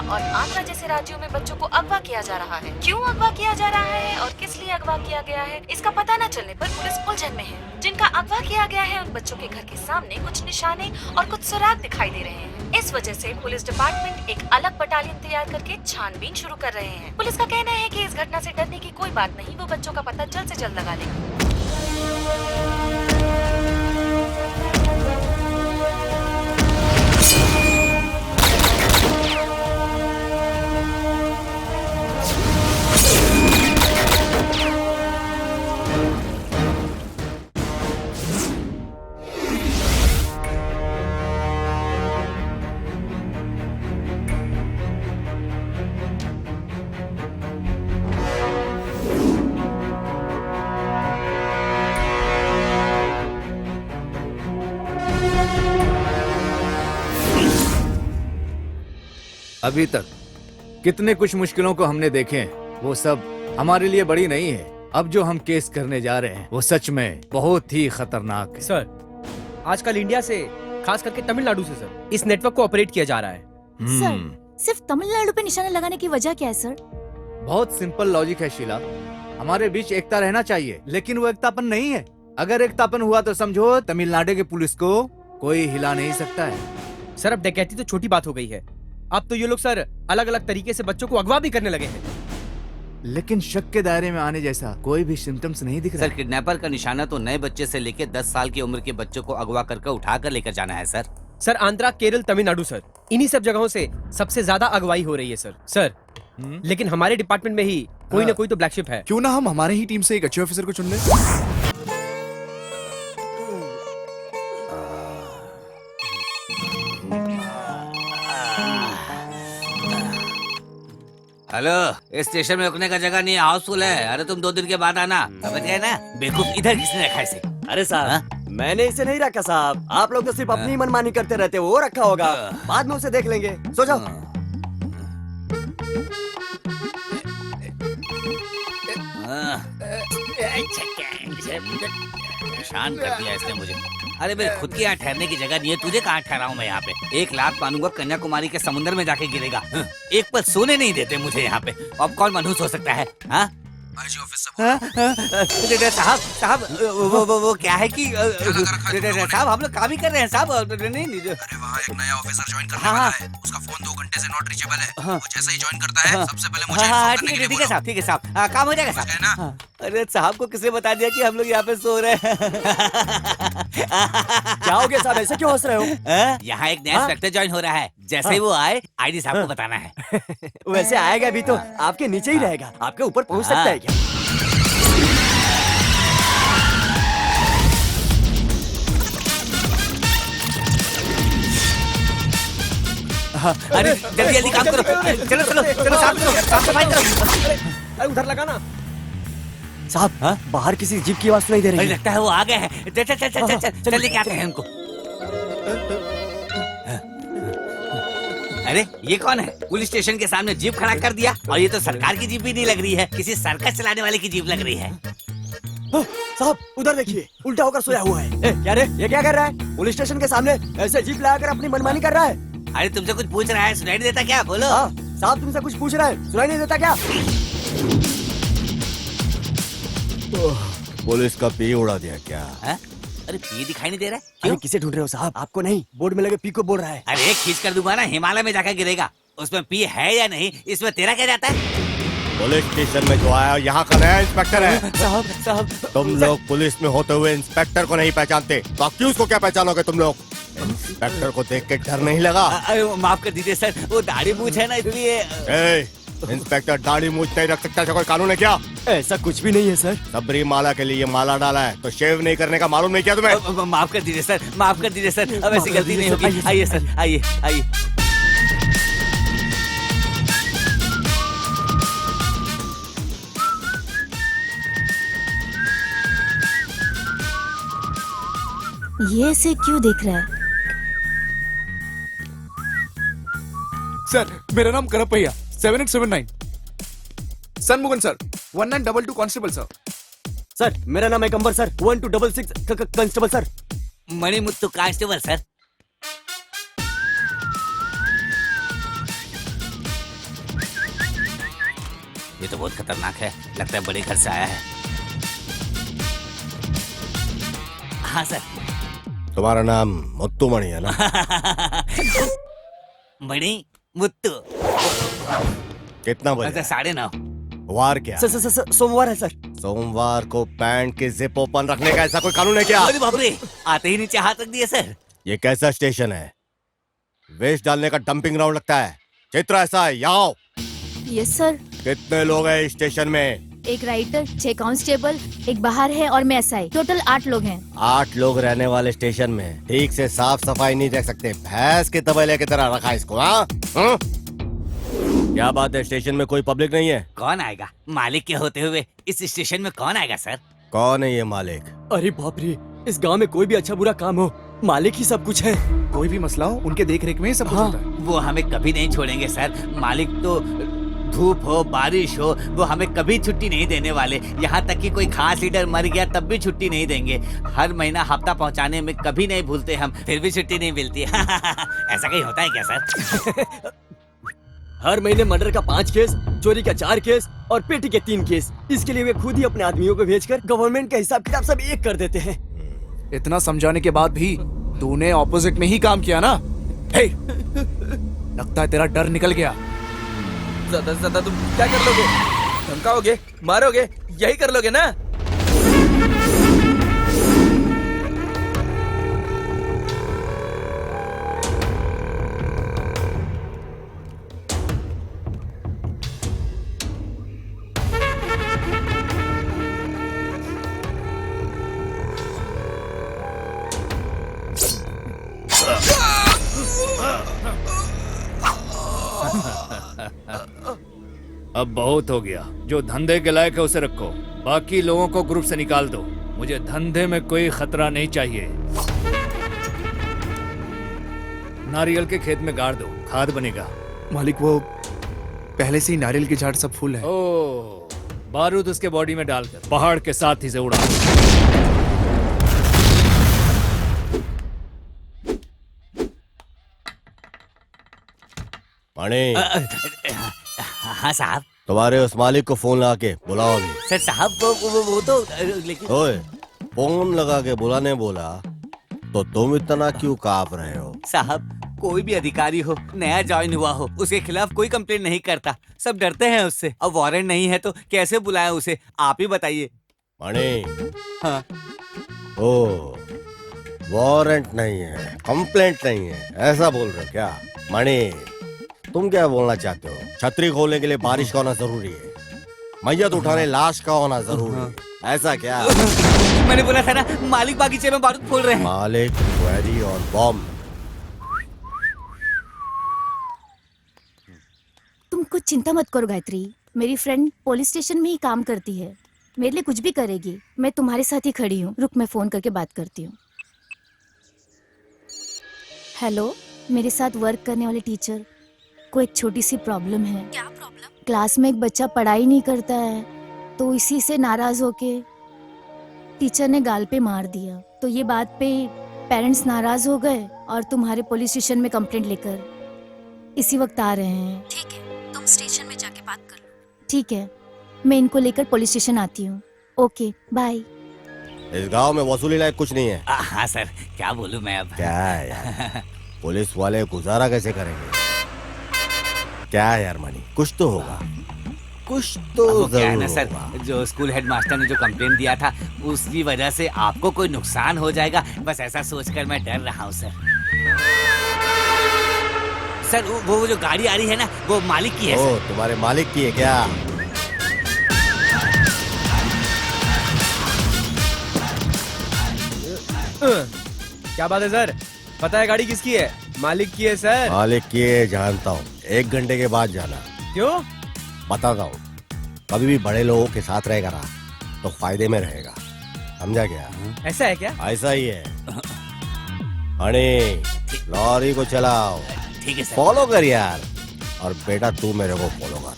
और आंध्रा जैसे राज्यों में बच्चों को अगवा किया जा रहा है। क्यों अगवा किया जा रहा है और किस लिए अगवा किया गया है, इसका पता न चलने पर पुलिस उलझन में है। जिनका अगवा किया गया है उन बच्चों के घर के सामने कुछ निशाने और कुछ सुराग दिखाई दे रहे हैं। इस वजह से पुलिस डिपार्टमेंट एक अलग बटालियन तैयार करके छानबीन शुरू कर रहे हैं। पुलिस का कहना है कि इस घटना से डरने की कोई बात नहीं, वो बच्चों का पता जल्द से जल्द लगा लेंगे। अभी तक कितने कुछ मुश्किलों को हमने देखे हैं, वो सब हमारे लिए बड़ी नहीं है। अब जो हम केस करने जा रहे हैं वो सच में बहुत ही खतरनाक है। सर, आजकल इंडिया से, खास करके तमिलनाडु से सर, इस नेटवर्क को ऑपरेट किया जा रहा है। सर, सिर्फ तमिलनाडु पे निशाना लगाने की वजह क्या है सर? बहुत सिंपल लॉजिक है शीला, हमारे बीच एकता रहना चाहिए, लेकिन वो एकतापन नहीं है। अगर एकतापन हुआ तो समझो तमिलनाडु की पुलिस को कोई हिला नहीं सकता है। सर, अब डकैती तो छोटी बात हो गई है, अब तो ये लोग सर अलग अलग तरीके से बच्चों को अगवा भी करने लगे हैं। लेकिन शक के दायरे में आने जैसा कोई भी सिम्टम्स नहीं दिख रहा। सर, किडनैपर का निशाना तो नए बच्चे से लेकर 10 साल की उम्र के बच्चों को अगवा करके उठाकर लेकर जाना है sir. Sir, Andhra, Kerala, Tamil Nadu sir, इन्हीं सब जगहों से सबसे ज्यादा अगवाई हो रही है सर। लेकिन हमारे डिपार्टमेंट में ही कोई ना कोई तो ब्लैक शिप है। क्यों ना हम हमारे ही टीम से एक अच्छे ऑफिसर को चुन लें? हेलो, इस स्टेशन में रुकने का जगह नहीं है, हाउसफुल है। अरे तुम 2 दिन के बाद आना, समझ गए ना? बेवकूफ, इधर किसने रखा इसे? अरे साहब, मैंने इसे नहीं रखा साहब, आप लोग तो सिर्फ अपनी मनमानी करते रहते हो, वो रखा होगा, बाद में उसे देख लेंगे, सो जाओ। परेशान कर दिया इसने मुझे। अरे मेरे खुद के यहाँ ठहरने की जगह नहीं है, तुझे कहाँ ठहराऊं मैं यहाँ पे? 1 लाख मानूंगा, कन्याकुमारी के समुद्र में जाके गिरेगा। एक पल सोने नहीं देते मुझे यहाँ पे। अब कौन मनहूस हो सकता है? हाँ साहब, वो क्या है कि साहब हम लोग काम ही कर रहे हैं साहब। नहीं, अरे वहाँ एक नया ऑफिसर ज्वाइन करने वाला है, उसका फोन 2 घंटे से नॉट रीचेबल है। वो जैसा ही ज्वाइन करता है सबसे पहले मुझे फोन करने के लिए बोलो। ठीक है साहब, काम हो जाएगा साहब। अरे साहब को किसने बता दिया कि हम लोग यहाँ पे सो रहे हैं? जाओगे साहब, ऐसे क्यों हंस रहे हो? यहाँ एक नया इंस्पेक्टर ज्वाइन हो रहा है, जैसे ही वो आए आईडी साहब को बताना है। वैसे आएगा भी तो आपके नीचे ही रहेगा, आपके ऊपर पहुँच सकता है क्या? अरे जल्दी जल्दी काम करो, चलो चलो चलो, साफ सफाई करो। अरे उधर लगाना साहब, बाहर किसी जीप की आवाज सुनाई दे रही है। लगता है वो आ गए हैं। चल लेके आते हैं उनको। अरे ये कौन है? पुलिस स्टेशन के सामने जीप खड़ा कर दिया, और ये तो सरकार की जीप भी नहीं लग रही है, किसी सर्कस चलाने वाले की जीप लग रही है। साहब उधर देखिए, उल्टा होकर सोया हुआ है। क्या रे, ये क्या कर रहा है? पुलिस स्टेशन के सामने ऐसे जीप लगाकर अपनी मनमानी कर रहा है। अरे तुमसे कुछ पूछ रहा है, सुनाई नहीं देता क्या? बोलो। साहब तुमसे कुछ पूछ रहा है, सुनाई नहीं देता क्या? पुलिस का पी उड़ा दिया क्या? है? अरे पी दिखाई नहीं दे रहा है? क्यों? किसे ढूंढ रहे हो साहब? आपको नहीं, बोर्ड में लगे पी को बोल रहा है। अरे खींच कर दूंगा ना, हिमालय में जाकर गिरेगा। उसमें पी है या नहीं, इसमें तेरा क्या जाता है? पुलिस स्टेशन में जो आया यहाँ का नया इंस्पेक्टर है। साहब तुम लोग पुलिस में होते हुए इंस्पेक्टर को नहीं पहचानते, बाकी उसको क्या पहचानोगे तुम लोग? इंस्पेक्टर को देख के डर नहीं लगा? माफ कर दीजिए सर, वो दाढ़ी मूंछ है ना, इसलिए। इंस्पेक्टर दाढ़ी मूंछ नहीं रख सकता, ऐसा कोई कानून है क्या? ऐसा कुछ भी नहीं है सर। सबरी माला के लिए माला डाला है तो शेव नहीं करने का मालूम नहीं क्या तुम्हें? माफ कर दीजिए सर, माफ कर दीजिए सर, अब ऐसी गलती नहीं होगी। आइए सर, आइए आइए। ये ऐसे क्यों देख रहा है? सर मेरा नाम Karuppaiya, 7879। Shanmugam sir, 1922 constable sir. Sir मेरा नाम है Kambar sir, 1266 constable sir. Manimuthu constable sir. ये तो बहुत खतरनाक है, लगता है बड़े घर से आया है। हाँ सर। तुम्हारा नाम मुत्तू मणि है ना? मणि मुत्तू। कितना बजे? अच्छा 9:30। वार क्या? सोमवार है सर। सोमवार को पैंट की जिप ओपन रखने का ऐसा कोई कानून है क्या? अरे बाप रे, आते ही नीचे हाथ रख दिए सर। ये कैसा स्टेशन है? वेस्ट डालने का डंपिंग ग्राउंड लगता है। चित्र ऐसा है, यहाँ आओ। Yes sir. कितने लोग हैं इस स्टेशन में? एक राइटर, 6 कांस्टेबल, एक बाहर है और मैं एसआई, टोटल 8 लोग हैं। 8 लोग रहने वाले स्टेशन में ठीक से साफ सफाई नहीं देख सकते। भैंस के तबेले की तरह रखा इसको। हाँ? क्या बात है, स्टेशन में कोई पब्लिक नहीं है? कौन आएगा? मालिक के होते हुए इस स्टेशन में कौन आएगा सर? कौन है ये मालिक? अरे बाप रे, इस गांव में कोई भी अच्छा बुरा काम हो, मालिक ही सब कुछ है। कोई भी मसला हो उनके देख रेख में ही सब कुछ होता है। वो हमें कभी नहीं छोड़ेंगे सर। मालिक तो धूप हो बारिश हो वो हमें कभी छुट्टी नहीं देने वाले। यहाँ तक कि कोई खास लीडर मर गया तब भी छुट्टी नहीं देंगे। हर महीना हफ्ता पहुँचाने में कभी नहीं भूलते हम, फिर भी छुट्टी नहीं मिलती। ऐसा कहीं होता है क्या सर? हर महीने मर्डर का 5 केस, चोरी का 4 केस और पेटी के 3 केस। इसके लिए वे खुद ही अपने आदमियों को भेजकर गवर्नमेंट का हिसाब किताब सब एक कर देते हैं। इतना समझाने के बाद भी तूने ऑपोजिट में ही काम किया ना? हे, लगता है तेरा डर निकल गया। ज्यादा से ज्यादा तुम क्या कर लोगे? धमकाओगे, मारोगे, यही कर लोगे ना? अब बहुत हो गया। जो धंधे के लायक है उसे रखो, बाकी लोगों को ग्रुप से निकाल दो। मुझे धंधे में कोई खतरा नहीं चाहिए। नारियल के खेत में गाड़ दो, खाद बनेगा। मालिक वो पहले से ही नारियल की झाड़ सब फूल है। ओ, बारूद उसके बॉडी में डालकर पहाड़ के साथ ही से उड़ा। मणि, हाँ साहब। तुम्हारे उस मालिक को फोन लगा के बुलाओ अभी। सर साहब वो तो लेकिन ओए, फोन लगा के बुलाने बोला तो तुम इतना क्यों कांप रहे हो? साहब कोई भी अधिकारी हो, नया ज्वाइन हुआ हो, उसके खिलाफ कोई कंप्लेंट नहीं करता। सब डरते हैं उससे। अब वारंट नहीं है तो कैसे बुलाएं उसे, आप ही बताइए। मणि, हाँ। ओ, वारंट नहीं है, कंप्लेंट नहीं है, ऐसा बोल रहे हो क्या? मणि, तुम क्या बोलना चाहते हो? छतरी खोलने के लिए बारिश का होना जरूरी है, मैयत उठाने लाश का होना जरूरी है, ऐसा क्या? मैंने बोला था ना, मालिक बागीचे में बारूद फोड़ रहे हैं। मालिक, क्वेरी और बॉम्ब। तुम कुछ चिंता मत करो गायत्री, मेरी फ्रेंड पुलिस स्टेशन में ही काम करती है, मेरे लिए कुछ भी करेगी। मैं तुम्हारे साथ ही खड़ी हूँ। रुक, मैं फोन करके बात करती हूँ। हेलो, मेरे साथ वर्क करने वाले टीचर को एक छोटी सी प्रॉब्लम है। क्या प्रॉब्लम? क्लास में एक बच्चा पढ़ाई नहीं करता है, तो इसी से नाराज होके टीचर ने गाल पे मार दिया। तो ये बात पे पेरेंट्स नाराज हो गए और तुम्हारे पुलिस स्टेशन में कंप्लेंट लेकर इसी वक्त आ रहे हैं। ठीक है, तुम स्टेशन में जाके बात कर लो। ठीक है, मैं इनको लेकर पुलिस स्टेशन आती हूँ। Okay, bye. इस गांव में वसूली लायक कुछ नहीं है। हाँ सर, क्या बोलूं मैं अब। क्या है यार, पुलिस वाले गुजारा कैसे करेंगे? क्या है यार मणि, कुछ तो होगा, कुछ तो वो क्या है ना जरूर सर, होगा। जो स्कूल हेडमास्टर ने जो कंप्लेंट दिया था उसकी वजह से आपको कोई नुकसान हो जाएगा, बस ऐसा सोचकर मैं डर रहा हूँ सर। सर वो जो गाड़ी आ रही है ना, वो मालिक की है ओ, सर। तुम्हारे मालिक की है क्या? क्या बात है सर? पता है गाड़ी किसकी है? मालिक की है सर। मालिक की है जानता हूँ, 1 घंटे के बाद जाना। क्यों? बताता हूँ, कभी भी बड़े लोगों के साथ रहेगा ना तो फायदे में रहेगा, समझा क्या? ऐसा है क्या? ऐसा ही है। मणि, लॉरी को चलाओ। ठीक है सर। फॉलो कर यार, और बेटा तू मेरे को फॉलो कर।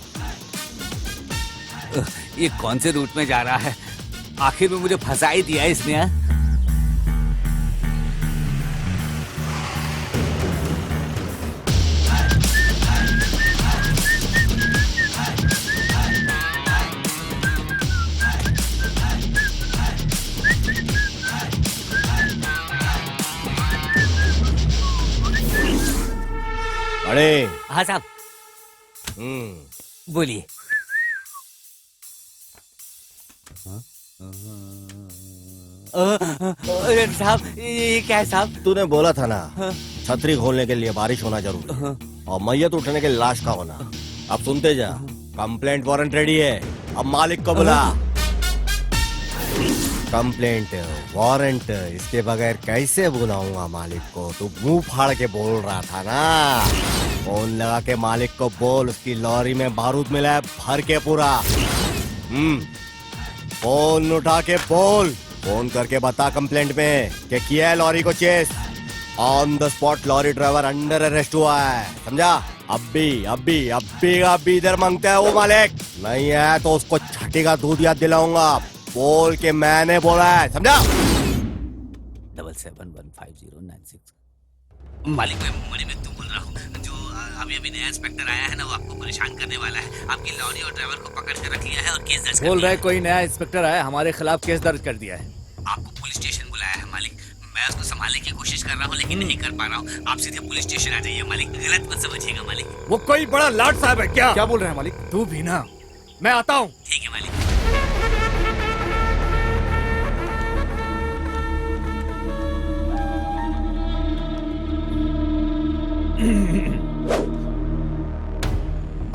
ये कौन से रूट में जा रहा है? आखिर में मुझे फंसा ही दिया इसने। हाँ? मणि हाँ साहब बोलिए। साहब ये क्या है साहब? तूने बोला था ना छतरी खोलने के लिए बारिश होना जरूरी है और मैयत उठने के लिए लाश का होना। अब सुनते जा, कंप्लेंट वारंट रेडी है, अब मालिक को बुला। कंप्लेंट वारंट इसके बगैर कैसे बुलाऊंगा मालिक को? तू मुंह फाड़ के बोल रहा था ना। फोन लगा के मालिक को बोल उसकी लॉरी में बारूद मिला है भर के पूरा। फोन उठा के बोल, फोन करके बता कंप्लेंट में कि किया है लॉरी को chase. On the spot lorry driver under arrest हुआ है, समझा? अभी इधर मांगता है वो मालिक, नहीं है तो उसको छठी का दूध याद दिलाऊंगा। बोल के मैंने बोला है, समझा? 77150996। मालिक मैं तुम बोल रहा हूँ, जो अभी नया इंस्पेक्टर आया है ना, वो आपको परेशान करने वाला है। आपकी लॉरी और ड्राइवर को पकड़ कर रख लिया है और केस दर्ज कर बोल दिया रहे कोई नया इंस्पेक्टर आया हमारे खिलाफ केस दर्ज कर दिया है। आपको पुलिस स्टेशन बुलाया है मालिक। मैं उसको संभालने की कोशिश कर रहा हूँ लेकिन नहीं कर पा रहा हूँ। आप सीधे पुलिस स्टेशन आ जाइए मालिक, गलत मत समझिएगा मालिक। वो कोई बड़ा लाट साहब है क्या? क्या बोल रहे हैं मालिक? तू भी ना, मैं आता हूँ। ठीक है मालिक।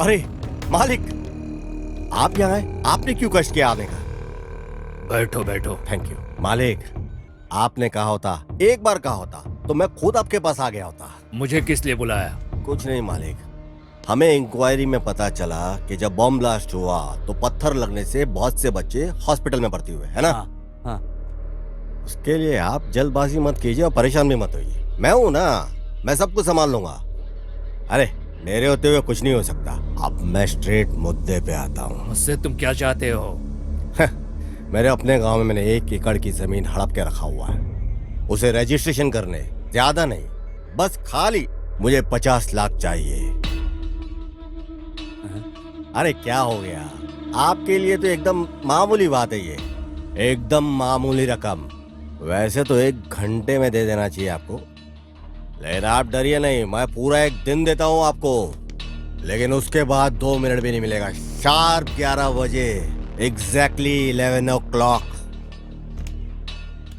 अरे मालिक, आप यहाँ आए, आपने क्यों कष्ट किया आने का? बैठो बैठो। थैंक यू मालिक, आपने कहा होता, एक बार कहा होता तो मैं खुद आपके पास आ गया होता। मुझे किस लिए बुलाया? कुछ नहीं मालिक, हमें इंक्वायरी में पता चला कि जब बॉम्ब ब्लास्ट हुआ तो पत्थर लगने से बहुत से बच्चे हॉस्पिटल में भर्ती हुए, है ना? हाँ। उसके लिए आप जल्दबाजी मत कीजिए और परेशान भी मत होइए। मैं हूं ना, मैं सब कुछ संभाल लूंगा। अरे मेरे होते हुए कुछ नहीं हो सकता। अब मैं स्ट्रेट मुद्दे पे आता हूँ। मुझसे तुम क्या चाहते हो? मेरे अपने गांव में मैंने 1 एकड़ की जमीन हड़प के रखा हुआ है। उसे रजिस्ट्रेशन करने, ज्यादा नहीं, बस खाली मुझे 50 लाख चाहिए। अरे क्या हो गया? आपके लिए तो एकदम मामूली बात है ये, एकदम मामूली रकम। वैसे तो 1 घंटे में दे देना चाहिए आपको, लेकिन आप डरिए नहीं, मैं पूरा 1 दिन देता हूँ आपको। लेकिन उसके बाद 2 मिनट भी नहीं मिलेगा। शार्प 11 बजे, एग्जैक्टली 11 o'clock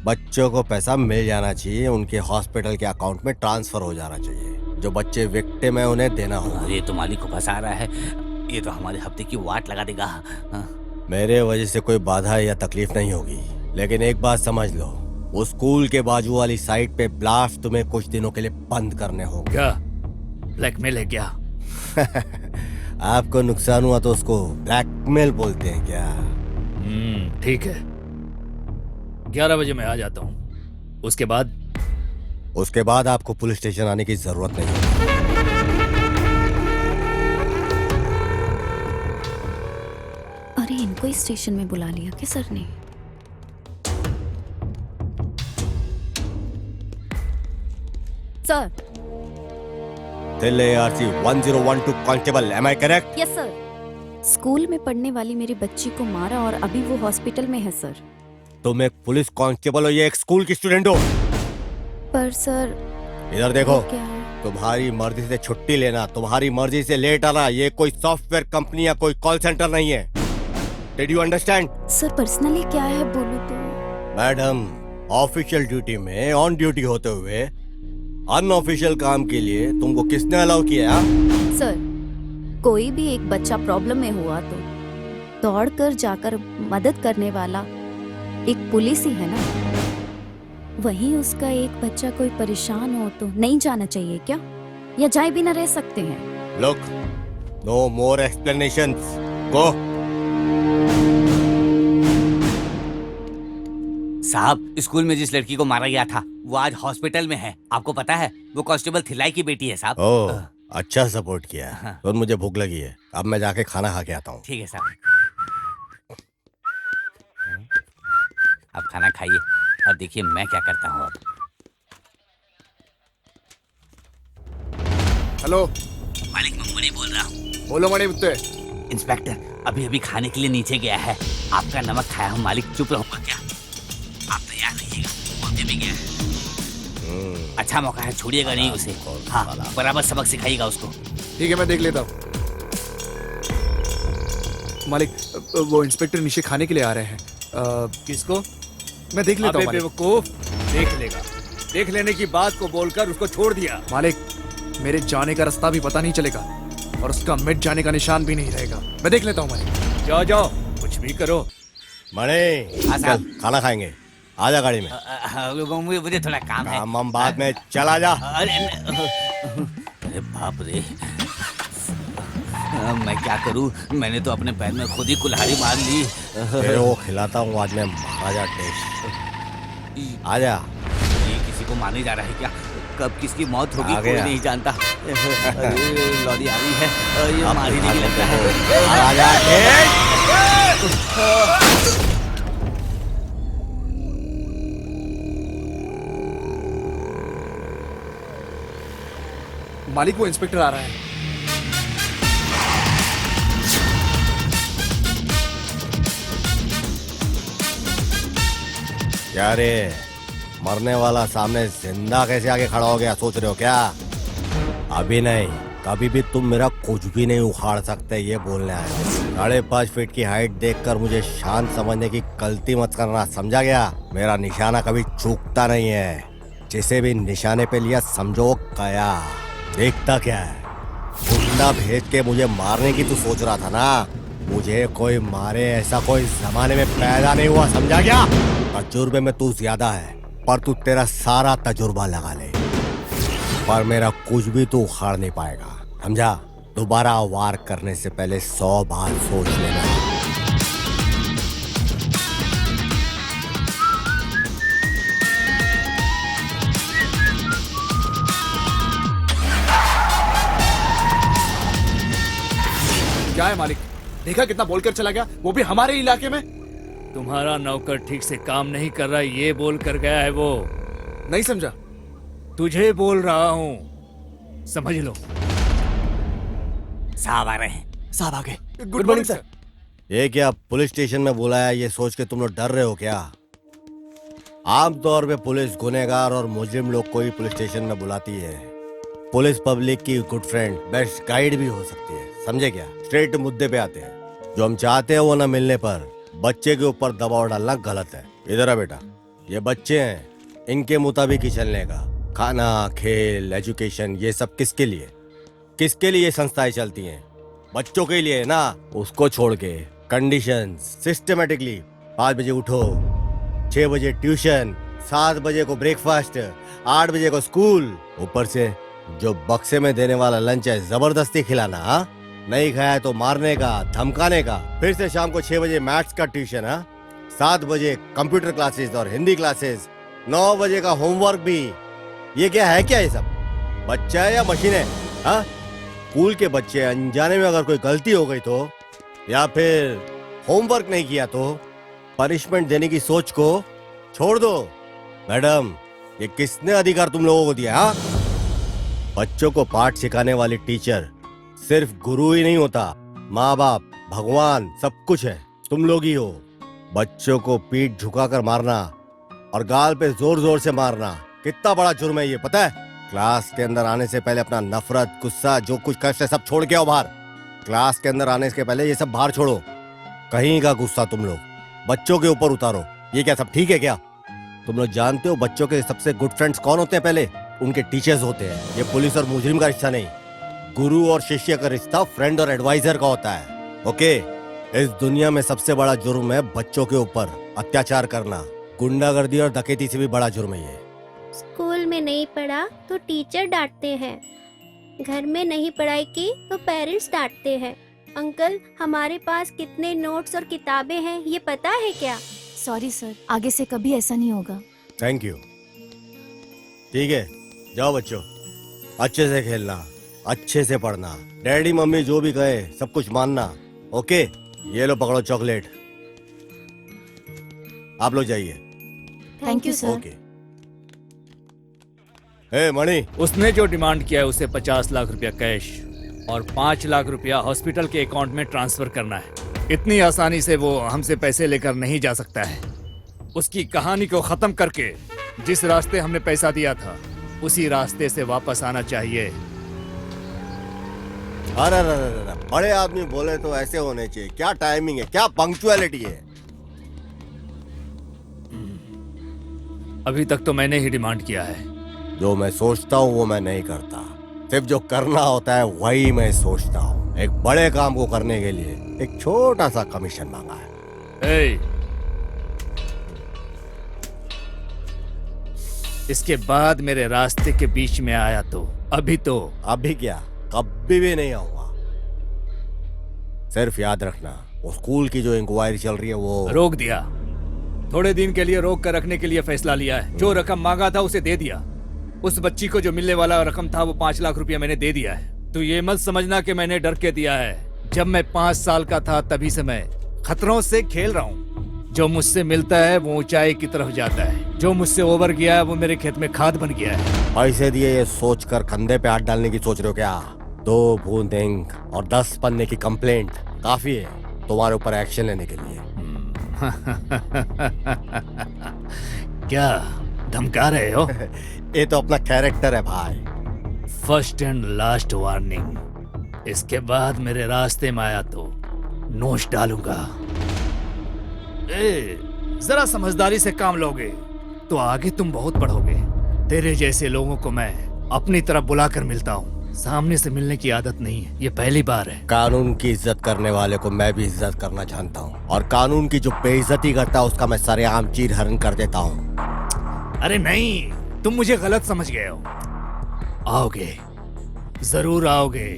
बच्चों को पैसा मिल जाना चाहिए, उनके हॉस्पिटल के अकाउंट में ट्रांसफर हो जाना चाहिए। जो बच्चे विक्टिम है उन्हें देना होगा। ये तो मालिक को फंसा रहा है, ये तो हमारे हफ्ते की वाट लगा देगा। मेरे वजह से कोई बाधा या तकलीफ नहीं होगी, लेकिन एक बात समझ लो, वो स्कूल के बाजू वाली साइट पे ब्लास्ट तुम्हें कुछ दिनों के लिए बंद करने होंगे। क्या ब्लैकमेल है क्या? आपको नुकसान हुआ तो उसको ब्लैकमेल बोलते हैं क्या? ठीक है, 11 बजे मैं आ जाता हूँ। उसके बाद आपको पुलिस स्टेशन आने की जरूरत नहीं। अरे इनको ही स्टेशन में बुला लिया क्या सर ने? Sir, ARC 1012 constable, am I correct? Yes sir. School में पढ़ने वाली मेरी बच्ची को मारा और अभी वो हॉस्पिटल में है सर। तुम एक पुलिस कांस्टेबल हो या एक स्कूल की स्टूडेंट हो? पर सर इधर देखो, क्या है? तुम्हारी मर्जी से छुट्टी लेना, तुम्हारी मर्जी से लेट आना, ये कोई सॉफ्टवेयर कंपनी या कोई कॉल सेंटर नहीं है। Did you understand? Sir personally क्या है बोलो तो? मैडम, ऑफिशियल ड्यूटी में ऑन ड्यूटी होते हुए अनऑफिशियल काम के लिए तुमको किसने अलाउ किया? सर, कोई भी एक बच्चा प्रॉब्लम में हुआ तो दौड़कर जाकर मदद करने वाला एक पुलिस ही है ना। वहीं उसका एक बच्चा कोई परेशान हो तो नहीं जाना चाहिए क्या? या जाए भी ना रह सकते हैं? लुक, नो मोर एक्सप्लेनेशंस, गो। साहब, स्कूल में जिस लड़की को मारा गया था वो आज हॉस्पिटल में है। आपको पता है? वो कांस्टेबल थिलाई की बेटी है साहब। ओह, अच्छा सपोर्ट किया। तो मुझे भूख लगी है, अब मैं जाके खाना खा के आता हूँ। ठीक है साहब, आप खाना खाइए और देखिए मैं क्या करता हूँ अब। हेलो मालिक, मैं मणि बोल रहा हूँ। बोलो मणि मुत्ते। इंस्पेक्टर अभी खाने के लिए नीचे गया है। आपका नमक खाया हूँ मालिक, चुप रहूंगा क्या? आप तैयार रहिएगा, पहुंचे भी गया है। अच्छा मौका है, छोड़िएगा नहीं उसे। हाँ, बराबर सबक सिखाइएगा उसको। ठीक है, मैं देख लेता हूँ। मालिक, वो इंस्पेक्टर नीचे खाने के लिए आ रहे हैं। किसको? मैं देख लेता हूँ मालिक। बेवकूफ, देख लेगा। देख लेने की बात को बोलकर उसको छोड़ दिया। मालिक, मेरे जाने का रास्ता भी पता नहीं चलेगा और उसका मिट जाने का निशान भी नहीं रहेगा। मैं देख लेता हूँ मालिक। जाओ जाओ, कुछ भी करो। मणि, चल खाना खाएंगे, आजा गाड़ी में। मुझे थोड़ा काम है। काम हम बाद में, चला जा। अरे बाप रे, मैं क्या करूं? मैंने तो अपने पैर में खुद ही कुल्हाड़ी मार ली। तेरे को खिलाता हूँ आज मैं महाराजा टेस्ट। आजा। ये किसी को मारने जा रहा है क्या? कब किसकी मौत होगी कोई नहीं जानता। अरे लॉरी आ रही है, ये मार ही नहीं लगता है। आजा टेस्ट। मालिक, वो इंस्पेक्टर आ रहा है। क्या रे, मरने वाला सामने जिंदा कैसे आके खड़ा हो गया, सोच रहे हो क्या? अभी नहीं, कभी भी तुम मेरा कुछ भी नहीं उखाड़ सकते, ये बोलने आए। 5.5 फीट की हाइट देखकर मुझे शांत समझने की गलती मत करना, समझा गया? मेरा निशाना कभी चूकता नहीं है, जिसे भी निशाने पे लिया समझो गया। देखता क्या है, गुंडा भेज के मुझे मारने की तू सोच रहा था ना? मुझे कोई मारे ऐसा कोई जमाने में पैदा नहीं हुआ, समझा क्या? तजुर्बे में तू ज्यादा है, पर तू तेरा सारा तजुर्बा लगा ले, पर मेरा कुछ भी तू उखाड़ नहीं पाएगा, समझा? दोबारा वार करने से पहले 100 बार सोच लेना। क्या है मालिक? देखा कितना बोलकर चला गया, वो भी हमारे इलाके में। तुम्हारा नौकर ठीक से काम नहीं कर रहा, ये बोल कर गया है वो। नहीं समझा? तुझे बोल रहा हूँ, समझ लो। साहब आ रहे हैं। साहब आ गए। Good morning sir. ये क्या पुलिस स्टेशन में बुलाया, ये सोच के तुम लोग डर रहे हो क्या? आमतौर पे पुलिस गुनहगार और मुजरिम लोग को ही पुलिस स्टेशन में बुलाती है। पुलिस पब्लिक की गुड फ्रेंड, बेस्ट गाइड भी हो सकती है, समझे क्या? स्ट्रेट मुद्दे पे आते हैं। जो हम चाहते हैं वो न मिलने पर बच्चे के ऊपर दबाव डालना गलत है। इधर आ बेटा, ये बच्चे हैं, इनके मुताबिक ही चलने का। खाना, खेल, एजुकेशन, ये सब किसके लिए? किसके लिए ये संस्थाएं चलती हैं? बच्चों के लिए ना। उसको छोड़ के कंडीशन सिस्टमेटिकली 5 बजे उठो, 6 बजे ट्यूशन, 7 बजे को ब्रेकफास्ट, 8 बजे को स्कूल, ऊपर से जो बक्से में देने वाला लंच है जबरदस्ती खिलाना। हाँ, नहीं खाया तो मारने का, धमकाने का। फिर से शाम को 6 बजे मैथ्स का ट्यूशन। हाँ, 7 बजे कंप्यूटर क्लासेस और हिंदी क्लासेस, 9 बजे का होमवर्क भी। ये क्या है, क्या ये सब? बच्चा है या मशीन है? हाँ, स्कूल के बच्चे अनजाने में अगर कोई गलती हो गई तो, या फिर होमवर्क नहीं किया तो पनिशमेंट देने की सोच को छोड़ दो। मैडम, ये किसने अधिकार तुम लोगों को दिया? हाँ, बच्चों को पाठ सिखाने वाली टीचर सिर्फ गुरु ही नहीं होता, माँ बाप, भगवान, सब कुछ है, तुम लोग ही हो। बच्चों को पीठ झुकाकर मारना और गाल पे जोर जोर से मारना कितना बड़ा जुर्म है, ये पता है? क्लास के अंदर आने से पहले अपना नफरत, गुस्सा, जो कुछ कष्ट है सब छोड़ के आओ बाहर। क्लास के अंदर आने से पहले ये सब बाहर छोड़ो। कहीं का गुस्सा तुम लोग बच्चों के ऊपर उतारो, ये क्या सब ठीक है क्या? तुम लोग जानते हो बच्चों के सबसे गुड फ्रेंड्स कौन होते हैं? पहले उनके टीचर्स होते हैं। ये पुलिस और मुजरिम का रिश्ता नहीं, गुरु और शिष्य का रिश्ता फ्रेंड और एडवाइजर का होता है। ओके, इस दुनिया में सबसे बड़ा जुर्म है बच्चों के ऊपर अत्याचार करना। गुंडागर्दी और डकैती से भी बड़ा जुर्म है ये। स्कूल में नहीं पढ़ा तो टीचर डांटते हैं, घर में नहीं पढ़ाई की तो पेरेंट्स डांटते हैं। अंकल, हमारे पास कितने नोट्स और किताबें हैं ये पता है क्या? सॉरी सर, आगे से कभी ऐसा नहीं होगा। Thank you. ठीक है, जाओ बच्चों, अच्छे से खेलना, अच्छे से पढ़ना, डैडी मम्मी जो भी कहे सब कुछ मानना। ओके, ये लो पकड़ो चॉकलेट, आप लोग जाइए। Thank you sir. ओके। हे मणि, उसने जो डिमांड किया है उसे 50 लाख रुपया कैश और 5 लाख रुपया हॉस्पिटल के अकाउंट में ट्रांसफर करना है। इतनी आसानी से वो हमसे पैसे लेकर नहीं जा सकता है। उसकी कहानी को खत्म करके जिस रास्ते हमने पैसा दिया था उसी रास्ते से वापस आना चाहिए। अरे अरे अरे अरे, बड़े आदमी बोले तो ऐसे होने चाहिए। क्या टाइमिंग है, क्या पंक्चुअलिटी है। अभी तक तो मैंने ही डिमांड किया है। जो मैं सोचता हूँ वो मैं नहीं करता, सिर्फ जो करना होता है वही मैं सोचता हूँ। एक बड़े काम को करने के लिए एक छोटा सा कमीशन मांगा है। ए, इसके बाद मेरे रास्ते के बीच में आया तो अभी क्या, कभी भी नहीं आऊंगा। सिर्फ याद रखना, वो स्कूल की जो इंक्वायरी चल रही है वो रोक दिया। थोड़े दिन के लिए रोक कर रखने के लिए फैसला लिया है। जो रकम मांगा था उसे दे दिया। उस बच्ची को जो मिलने वाला रकम था वो 5 लाख रुपया मैंने दे दिया है। तो ये मत समझना कि मैंने डर के दिया है। जब मैं 5 साल का था तभी से मैं खतरों से खेल रहा हूँ। जो मुझसे मिलता है वो ऊंचाई की तरफ जाता है, जो मुझसे ओवर गया है वो मेरे खेत में खाद बन गया है। पैसे दिए ये सोचकर कंधे पे हाथ डालने की सोच रहे हो क्या? 2 बूंद इंक और 10 पन्ने की कंप्लेंट काफी है तुम्हारे ऊपर एक्शन लेने के लिए। क्या धमका रहे हो? ये तो अपना कैरेक्टर है भाई। First and last warning. इसके बाद मेरे रास्ते में आया तो नोच डालूंगा। जरा समझदारी से काम लोगे तो आगे तुम बहुत बढ़ोगे। तेरे जैसे लोगों को मैं अपनी तरफ बुलाकर मिलता हूँ, सामने से मिलने की आदत नहीं है। ये पहली बार है। कानून की इज्जत करने वाले को मैं भी इज्जत करना जानता हूँ, और कानून की जो बेइज्जती करता है उसका मैं सरेआम चीर हरण कर देता हूँ। अरे नहीं, तुम मुझे गलत समझ गए हो। आओगे, जरूर आओगे।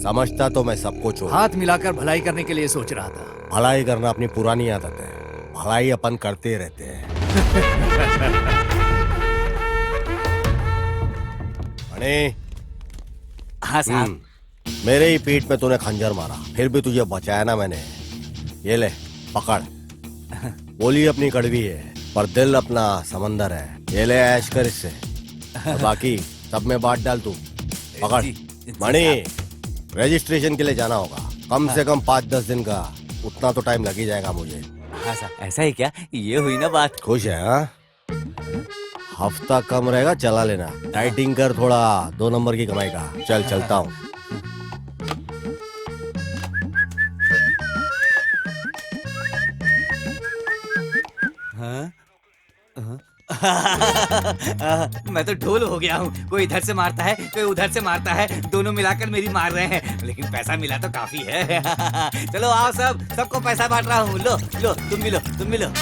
समझता तो मैं सब कुछ हूँ। हाथ मिलाकर भलाई करने के लिए सोच रहा था। भलाई करना अपनी पुरानी आदत है, भलाई अपन करते रहते हैं। मणि, हाँ साहब। मेरे ही पीठ में तूने खंजर मारा, फिर भी तुझे बचाया ना मैंने। ये ले पकड़। बोली अपनी कड़वी है पर दिल अपना समंदर है। ये ले ऐश कर इससे, और बाकी सब में बांट डाल तू। पकड़। मणि, रजिस्ट्रेशन के लिए जाना होगा, कम से कम 5-10 दिन का, उतना तो टाइम लग ही जाएगा मुझे। हाँ साहब, ऐसा है क्या? ये हुई ना बात। खुश है? हाँ, हफ्ता कम रहेगा, चला लेना। डाइटिंग कर थोड़ा, 2 नंबर की कमाई का। चल चलता हूँ। मैं तो ढोल हो गया हूँ। कोई इधर से मारता है, कोई उधर से मारता है, दोनों मिलाकर मेरी मार रहे हैं, लेकिन पैसा मिला तो काफी है। चलो आओ सब, सबको पैसा बांट रहा हूँ। लो लो, तुम भी लो, तुम भी लो।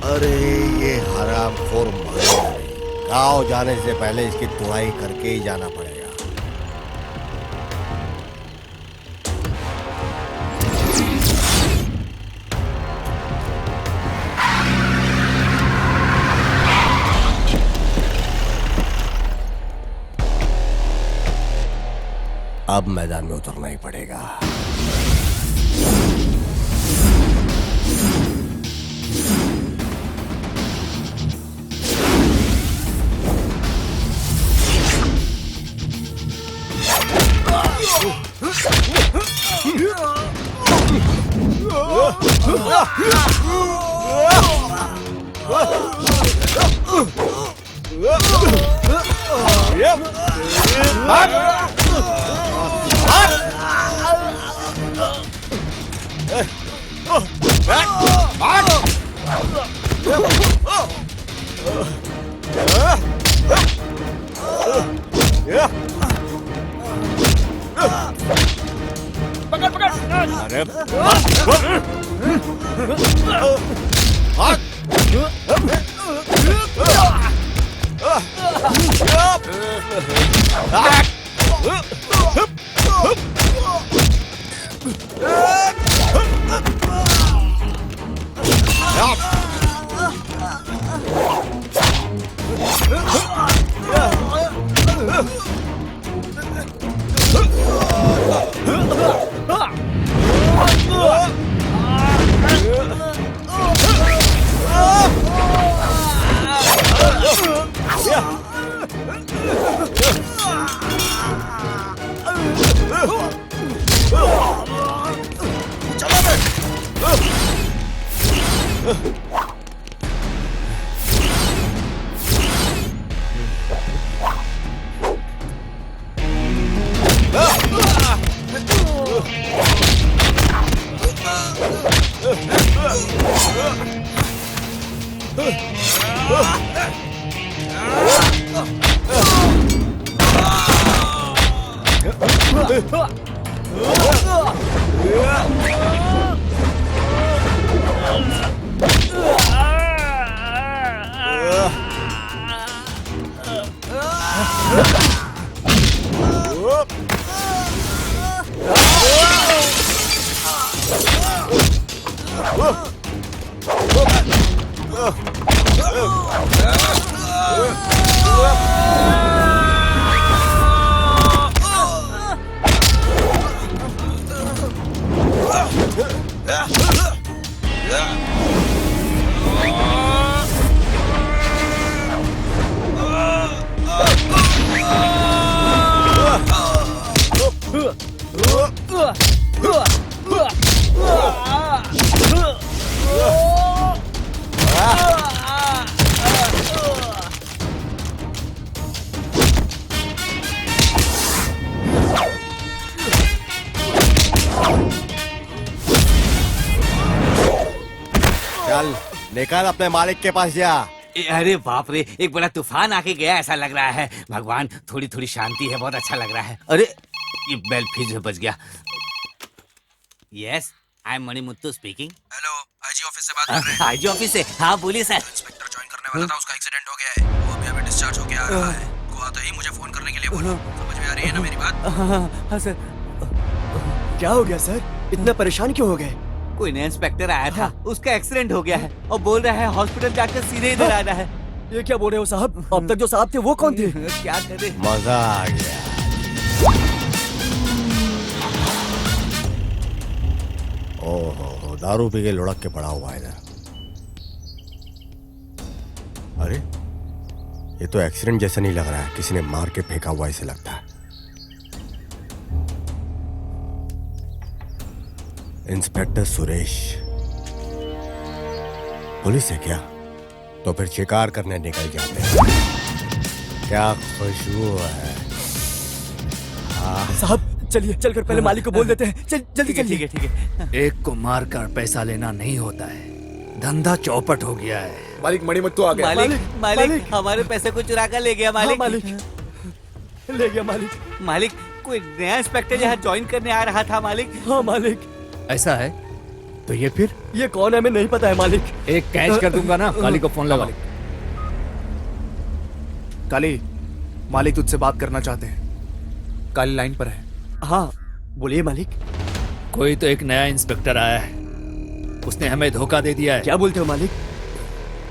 अरे ये हरामखोर गाँव जाने से पहले इसकी तुड़ाई करके ही जाना पड़ेगा। अब मैदान में उतरना ही पड़ेगा। चल निकल अपने मालिक के पास जा। अरे बाप रे, एक बड़ा तूफान आके गया ऐसा लग रहा है। भगवान, थोड़ी थोड़ी शांति है, बहुत अच्छा लग रहा है। अरे ये बेल फिर से बज गया। Yes, I am Manimuthu speaking. Hello, IG office से बात कर रहे हैं। आईजी ऑफिस से? हाँ बोलिए सर। इंस्पेक्टर ज्वाइन करने वाला था, उसका एक्सीडेंट हो गया है, वो अभी डिस्चार्ज होके आ रहा है। वो आता ही मुझे फोन करने के लिए बोलो। समझ में आ रही है ना मेरी बात? हाँ सर। क्या हो गया सर, इतना परेशान क्यों हो गए? कोई नया इंस्पेक्टर आया था, उसका एक्सीडेंट हो गया है और बोल रहा है हॉस्पिटल जाकर सीधे इधर आना है। ये क्या बोल रहे हो साहब? अब तक जो साहब थे वो कौन थे? क्या करे? मजा आ गया। ओहो, दारू पी के लुढ़क के पड़ा हुआ है इधर। अरे ये तो एक्सीडेंट जैसा नहीं लग रहा है, किसी ने मार के फेंका हुआ ऐसे लगता है। इंस्पेक्टर सुरेश पुलिस है क्या? तो फिर शिकार करने निकल जाते हैं। क्या खुशबू है। साहब चलिए, चलकर पहले मालिक को बोल देते हैं। जल्दी चलिए। ठीक है। एक को मार कर पैसा लेना नहीं होता है, धंधा चौपट हो गया है। मालिक मणिमुत्तु आ गया। मालिक हमारे पैसे को चुरा कर ले गया। मालिक ले गया मालिक। मालिक, कोई नया इंस्पेक्टर यहाँ ज्वाइन करने आ रहा था मालिक। हाँ मालिक। ऐसा है तो ये फिर ये कौन है हमें नहीं पता है मालिक। एक कैच कर दूंगा ना। काली को फोन लगाओ। काली, मालिक तुझसे बात करना चाहते हैं। काली लाइन पर है। हाँ बोलिए मालिक। कोई तो एक नया इंस्पेक्टर आया है, उसने हमें धोखा दे दिया है। क्या बोलते हो मालिक?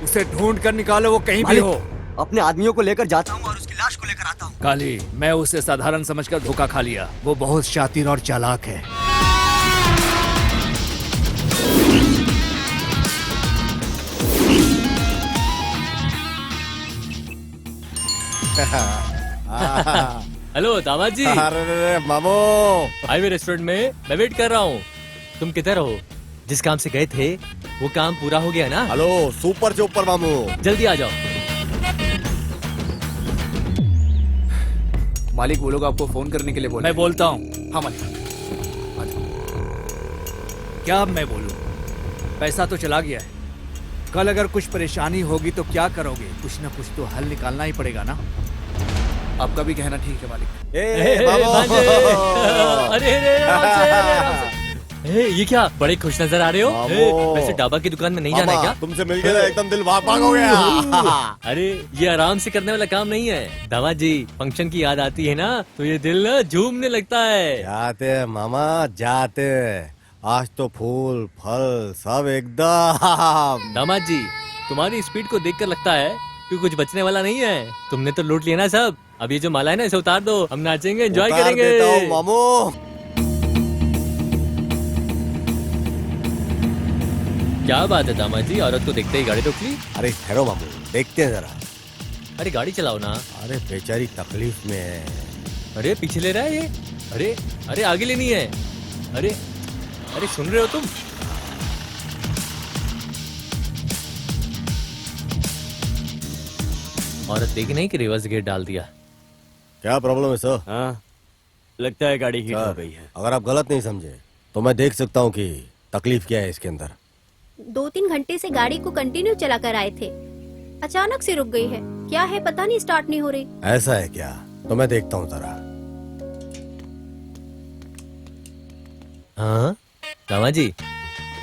उसे ढूंढ कर निकालो, वो कहीं भी हो। अपने आदमियों को लेकर जाता हूँ और उसकी लाश को लेकर आता हूँ। काली, मैं उसे साधारण समझकर धोखा खा लिया। वो बहुत शातिर और चालाक है। हेलो दामाद जी। अरे मामू, हाईवे रेस्टोरेंट में मैं वेट कर रहा हूँ। तुम किधर हो? जिस काम से गए थे वो काम पूरा हो गया ना? हेलो सुपर चोपर मामू, जल्दी आ जाओ। मालिक, वो लोग आपको फोन करने के लिए बोले। मैं बोलता हूँ। हाँ मालिक। क्या अब मैं बोलूँ? पैसा तो चला गया है। कल अगर कुछ परेशानी होगी तो क्या करोगे? कुछ ना कुछ तो हल निकालना ही पड़ेगा ना। आपका भी कहना ठीक है मालिक। अरे ये क्या, बड़े खुश नजर आ रहे हो? वैसे डाबा की दुकान में नहीं जाना है क्या? तुमसे मिलके एकदम दिल भाग भाग हो गया। अरे ये आराम से करने वाला काम नहीं है दावा जी। फंक्शन की याद आती है ना तो ये दिल ना झूमने लगता है। जाते मामा जाते, आज तो फूल फल सब एकदम। दामाद जी, तुम्हारी स्पीड को देखकर लगता है कि कुछ बचने वाला नहीं है। तुमने तो लूट लिया ना सब। अब ये जो माला है ना इसे उतार दो, हम नाचेंगे, एंजॉय करेंगे। देता हूं मामू। क्या बात है दामाद जी, औरत को देखते ही गाड़ी रोक ली? अरे ठहरो मामू, देखते हैं जरा। अरे गाड़ी चलाओ ना। अरे बेचारी तकलीफ में है। अरे पीछे ले रहा है ये। अरे अरे आगे लेनी है। अरे अरे सुन रहे हो तुम? औरत देखी नहीं कि रिवर्स गेट डाल दिया। क्या प्रॉब्लम है सर? हाँ, लगता है गाड़ी हीट हो सर, गई है। अगर आप गलत नहीं समझे तो मैं देख सकता हूँ कि तकलीफ क्या है इसके अंदर। 2-3 घंटे से गाड़ी को कंटिन्यू चला कर आए थे, अचानक से रुक गई है। क्या है पता नहीं, स्टार्ट नहीं हो रही। ऐसा है क्या? तो मैं देखता हूँ जरा। हाँ दामा जी,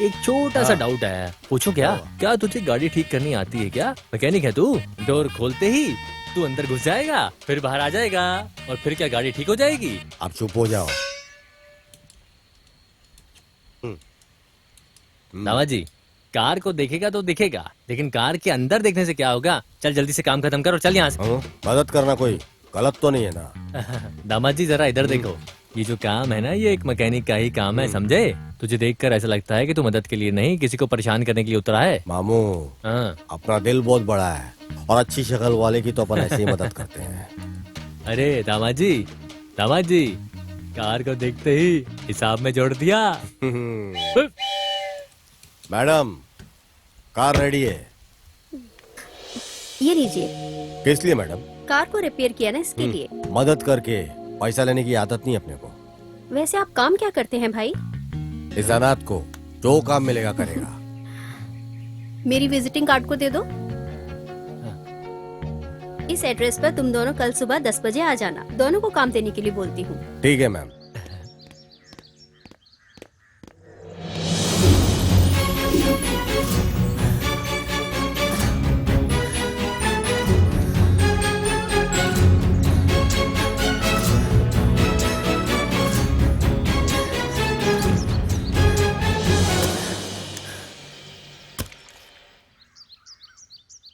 एक छोटा सा डाउट है, पूछो क्या? क्या तुझे गाड़ी ठीक करनी आती है क्या? मैकेनिक है तू? डोर खोलते ही तू अंदर घुस जाएगा, फिर बाहर आ जाएगा, और फिर क्या गाड़ी ठीक हो जाएगी? आप चुप हो जाओ। दामा जी, कार को देखेगा तो दिखेगा, लेकिन कार के अंदर देखने से क्या होगा? चल जल्दी से काम खत्म कर और चल यहाँ से। मदद करना कोई गलत तो नहीं है ना? दामाद जी जरा इधर देखो, ये जो काम है ना, ये एक मैकेनिक का ही काम है, समझे? तुझे देखकर ऐसा लगता है कि तू मदद के लिए नहीं, किसी को परेशान करने के लिए उतरा है। मामू, हाँ। अपना दिल बहुत बड़ा है और अच्छी शक्ल वाले की तो अपन ऐसे ही मदद करते हैं। अरे दामाद जी, कार को देखते ही हिसाब में जोड़ दिया। मैडम, कार रेडी है। ये लीजिए। किस लिए मैडम? कार को रिपेयर किया ना, इसके लिए। मदद करके पैसा लेने की आदत नहीं अपने को। वैसे आप काम क्या करते हैं भाई? इस अनाथ को जो काम मिलेगा करेगा। मेरी विजिटिंग कार्ड को दे दो। इस एड्रेस पर तुम दोनों कल सुबह 10 बजे आ जाना। दोनों को काम देने के लिए बोलती हूँ। ठीक है मैम।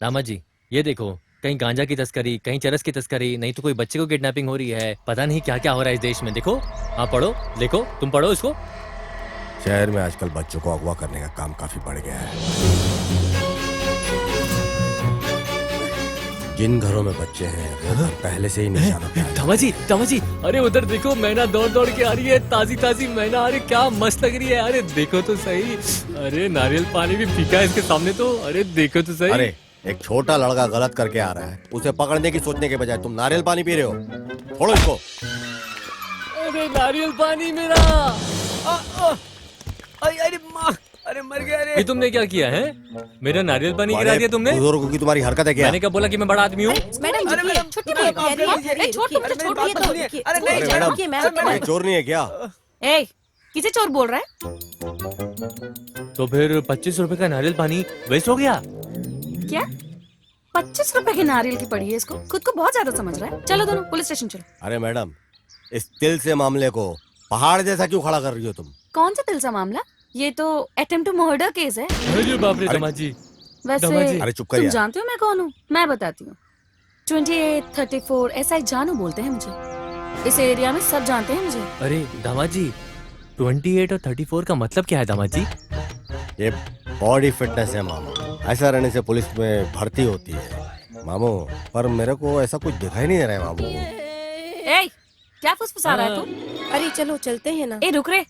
दामाद जी, ये देखो, कहीं गांजा की तस्करी, कहीं चरस की तस्करी, नहीं तो कोई बच्चे को किडनैपिंग हो रही है। पता नहीं क्या क्या हो रहा है इस देश में। देखो, हाँ पढ़ो, देखो, तुम पढ़ो इसको। शहर में आजकल बच्चों को अगवा करने का काम काफी बढ़ गया है। जिन घरों में बच्चे हैं वो घर पहले से ही निशाना पे हैं। दामाद जी, अरे उधर देखो, मैना दौड़ दौड़ के आ रही है, ताजी ताजी मैना। अरे क्या मस्त लग रही है। अरे देखो तो सही, अरे नारियल पानी भी फीका है इसके सामने तो। अरे देखो तो सही। अरे एक छोटा लड़का गलत करके आ रहा है, उसे पकड़ने की सोचने के बजाय तुम नारियल पानी पी रहे हो। छोड़ो इसको। अरे नारियल पानी मेरा। अरे माँ, अरे मर गया रे। ये तुमने क्या किया है? मेरा नारियल पानी गिरा दिया तुमने। बुजुर्गों की तुम्हारी हरकत है क्या? मैंने कब बोला कि मैं बड़ा आदमी हूँ? मैडम छुट्टी मैडम, चोर नहीं है क्या? किसे चोर बोल रहा है? तो फिर 25 रुपए का नारियल पानी वेस्ट हो गया। क्या 25 रुपए की नारियल की पड़ी है इसको? खुद को बहुत ज्यादा समझ रहा है। चलो दोनों पुलिस स्टेशन चलो। अरे मैडम, इस तिल से मामले को पहाड़ जैसा क्यों खड़ा कर रही हो तुम? कौन सा तिल सा मामला? ये तो अटेम्प्ट टू मर्डर केस है। अरे बाप रे दामाद जी। वैसे अरे चुप कर तुम यार। जानते हो मैं कौन हूँ? मैं बताती हूँ। 28, 34 ऐसा जानू बोलते हैं मुझे। इस एरिया में सब जानते हैं मुझे। अरे दामाद जी, 28 और 34 का मतलब क्या है दामाद जी? ये बॉडी फिटनेस है मामू। ऐसा रहने से पुलिस में भर्ती होती है मामू। पर मेरे को ऐसा कुछ दिखाई नहीं दे रहा है मामू। ए, क्या फुसफुसा रहा है तू? अरे चलो चलते हैं ना। ए रुक रे,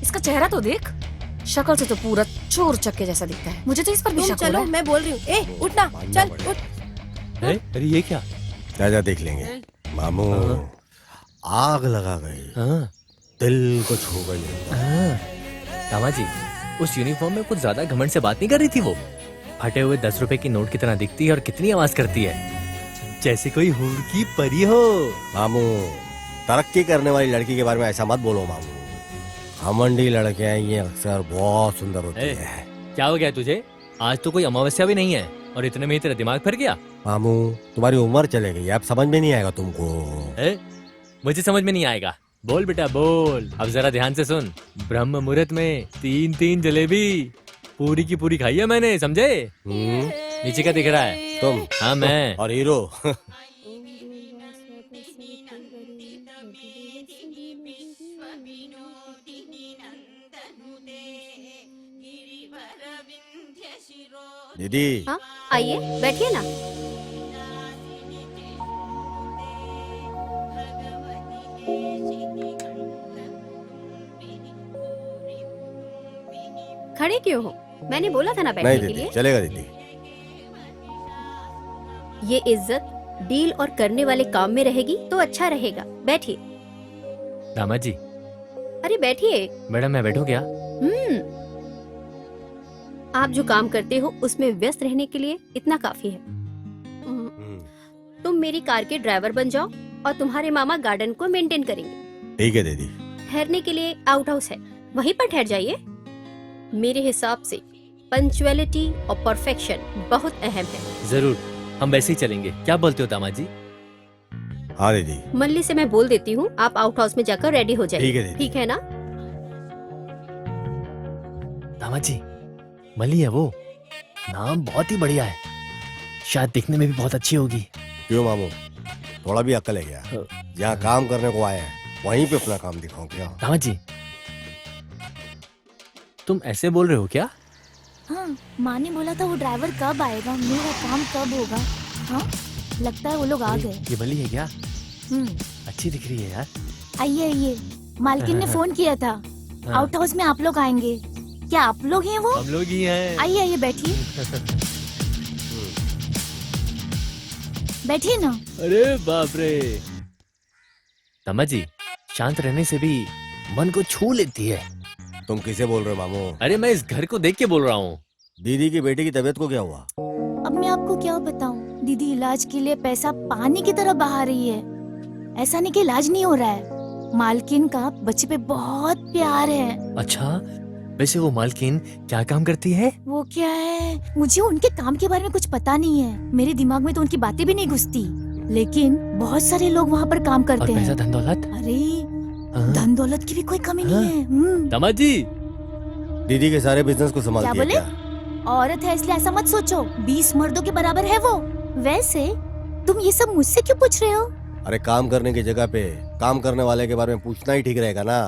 इसका चेहरा तो देख। शक्ल से तो पूरा चोर चक्के जैसा दिखता है। मुझे तो इस पर भी तुम शक हो चलो, रहा है। मैं बोल रही हूँ। ए उठना, चल उठ। अरे ये क्या? जा देख लेंगे मामू। आग लगा गई, दिल को छू गई। दामाद जी, उस यूनिफॉर्म में कुछ ज्यादा घमंड से बात नहीं कर रही थी वो? फटे हुए 10 रुपए की नोट की तरह दिखती है और कितनी आवाज करती है, जैसे कोई हूर की परी हो। मामू, तरक्की करने वाली लड़की के बारे में ऐसा मत बोलो मामू। घमंडी लड़कियां ये अक्सर बहुत सुंदर होती है। क्या हो गया तुझे? आज तो कोई अमावस्या भी नहीं है और इतने में ही तेरा दिमाग फिर गया। मामू, तुम्हारी उम्र चले गई, अब समझ में नहीं आएगा तुमको। मुझे समझ में नहीं आएगा। बोल बेटा बोल। अब जरा ध्यान से सुन। ब्रह्म मुहूर्त में 3-3 जलेबी पूरी की पूरी खाई है मैंने, समझे? नीचे क्या दिख रहा है? तुम। हाँ मैं। और हीरो। दीदी। हाँ आइए, बैठिए ना। खड़े क्यों हो? मैंने बोला था ना बैठने नहीं के दीदी, लिए। चलेगा दीदी। ये इज्जत डील और करने वाले काम में रहेगी तो अच्छा रहेगा। बैठिए। दामाद जी। अरे बैठिए। मैडम मैं बैठूं क्या? आप जो काम करते हो उसमें व्यस्त रहने के लिए इतना काफी है। तुम मेरी कार के ड्राइवर बन जाओ और तुम्हारे मामा गार्डन को मेंटेन करेंगे। ठीक है दीदी। ठहरने के लिए आउट हाउस है, वहीं पर ठहर जाइए। मेरे हिसाब से पंक्चुअलिटी और परफेक्शन बहुत अहम है। जरूर, हम वैसे ही चलेंगे। क्या बोलते हो दामाद जी? हाँ दीदी। मल्ली से मैं बोल देती हूँ, आप आउट हाउस में जाकर रेडी हो जाइए। ठीक है दीदी। ठीक है ना? दामाद जी, मली है वो। नाम बहुत ही बढ़िया है, शायद दिखने में भी बहुत अच्छी होगी। क्यों मामू, थोड़ा भी अकल है क्या? जहाँ काम करने को आया है वहीं पे अपना काम दिखाओ क्या? दामाद जी, तुम ऐसे बोल रहे हो क्या? हाँ, माँ ने बोला था वो ड्राइवर कब आएगा, मेरा काम कब होगा। हाँ, लगता है वो लोग आ गए। ये मली है क्या? अच्छी दिख रही है यार। आइए आइए, मालकिन ने फोन किया था, आउट हाउस में आप लोग आएंगे। क्या आप लोग हैं वो? हम लोग ही हैं। आइए आइए बैठिए। बैठिए ना। अरे बाप रे। दामाद जी, शांत रहने से भी मन को छू लेती है। तुम किसे बोल रहे हो मामू? अरे मैं इस घर को देख के बोल रहा हूँ। दीदी की बेटी की तबीयत को क्या हुआ? अब मैं आपको क्या बताऊं, दीदी इलाज के लिए पैसा पानी की तरह बहा रही है। ऐसा नहीं कि इलाज नहीं हो रहा है, मालकिन का बच्चे पे बहुत प्यार है। अच्छा, वैसे वो मालकिन क्या काम करती है? वो क्या है, मुझे उनके काम के बारे में कुछ पता नहीं है। मेरे दिमाग में तो उनकी बातें भी नहीं घुसती, लेकिन बहुत सारे लोग वहाँ पर काम करते हैं। पैसा धन दौलत? अरे धन दौलत की भी कोई कमी नहीं है। दामाद जी, दीदी के सारे बिजनेस को संभालती क्या है बोले? क्या? औरत है इसलिए ऐसा मत सोचो, 20 मर्दों के बराबर है वो। वैसे तुम ये सब मुझसे क्यों पूछ रहे हो? अरे काम करने की जगह पे काम करने वाले के बारे में पूछना ही ठीक रहेगा ना।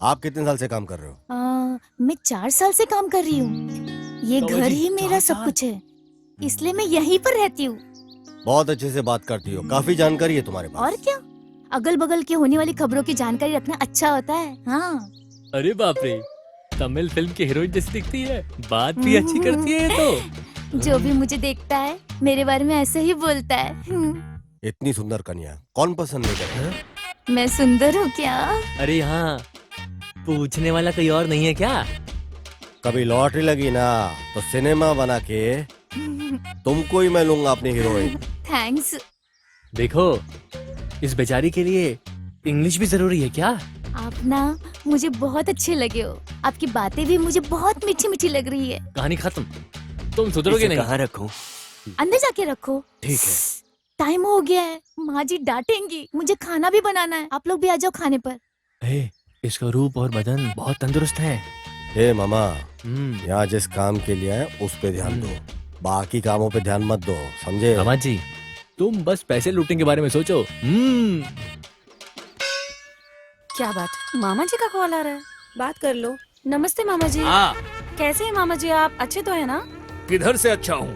आप कितने साल से काम कर रहे हो? मैं 4 साल से काम कर रही हूँ। ये घर ही मेरा सब कुछ है, इसलिए मैं यहीं पर रहती हूँ। बहुत अच्छे से बात करती हो, काफी जानकारी है तुम्हारे पास। और क्या, अगल बगल के होने वाली खबरों की जानकारी रखना अच्छा होता है। हाँ। अरे बाप रे, तमिल फिल्म की हीरोइन जैसी दिखती है, बात भी अच्छी करती है ये तो। जो भी मुझे देखता है मेरे बारे में ऐसे ही बोलता है। इतनी सुंदर कन्या कौन पसंद नहीं करे? मैं सुंदर हूँ क्या? अरे यहाँ पूछने वाला कोई और नहीं है क्या? कभी लॉटरी लगी ना तो सिनेमा बना के तुमको ही मैं लूंगा अपनी हीरोइन। थैंक्स। देखो, इस बेचारी के लिए इंग्लिश भी जरूरी है क्या? आप ना मुझे बहुत अच्छे लगे हो, आपकी बातें भी मुझे बहुत मीठी मीठी लग रही है। कहानी खत्म, तुम सुधरोगे नहीं। कहाँ रखूं? अंदर जाके रखो। ठीक है। टाइम हो गया है, माँ जी डांटेंगी, मुझे खाना भी बनाना है। आप लोग भी आ जाओ खाने पर। इसका रूप और बदन बहुत तंदुरुस्त है। हे मामा, यहाँ जिस काम के लिए आए उस पे ध्यान दो, बाकी कामों पे ध्यान मत दो, समझे? मामा जी, तुम बस पैसे लूटने के बारे में सोचो। क्या बात, मामा जी का कॉल आ रहा है, बात कर लो। नमस्ते मामा जी। हाँ। कैसे हैं मामा जी आप? अच्छे तो है ना? किधर से अच्छा हूँ?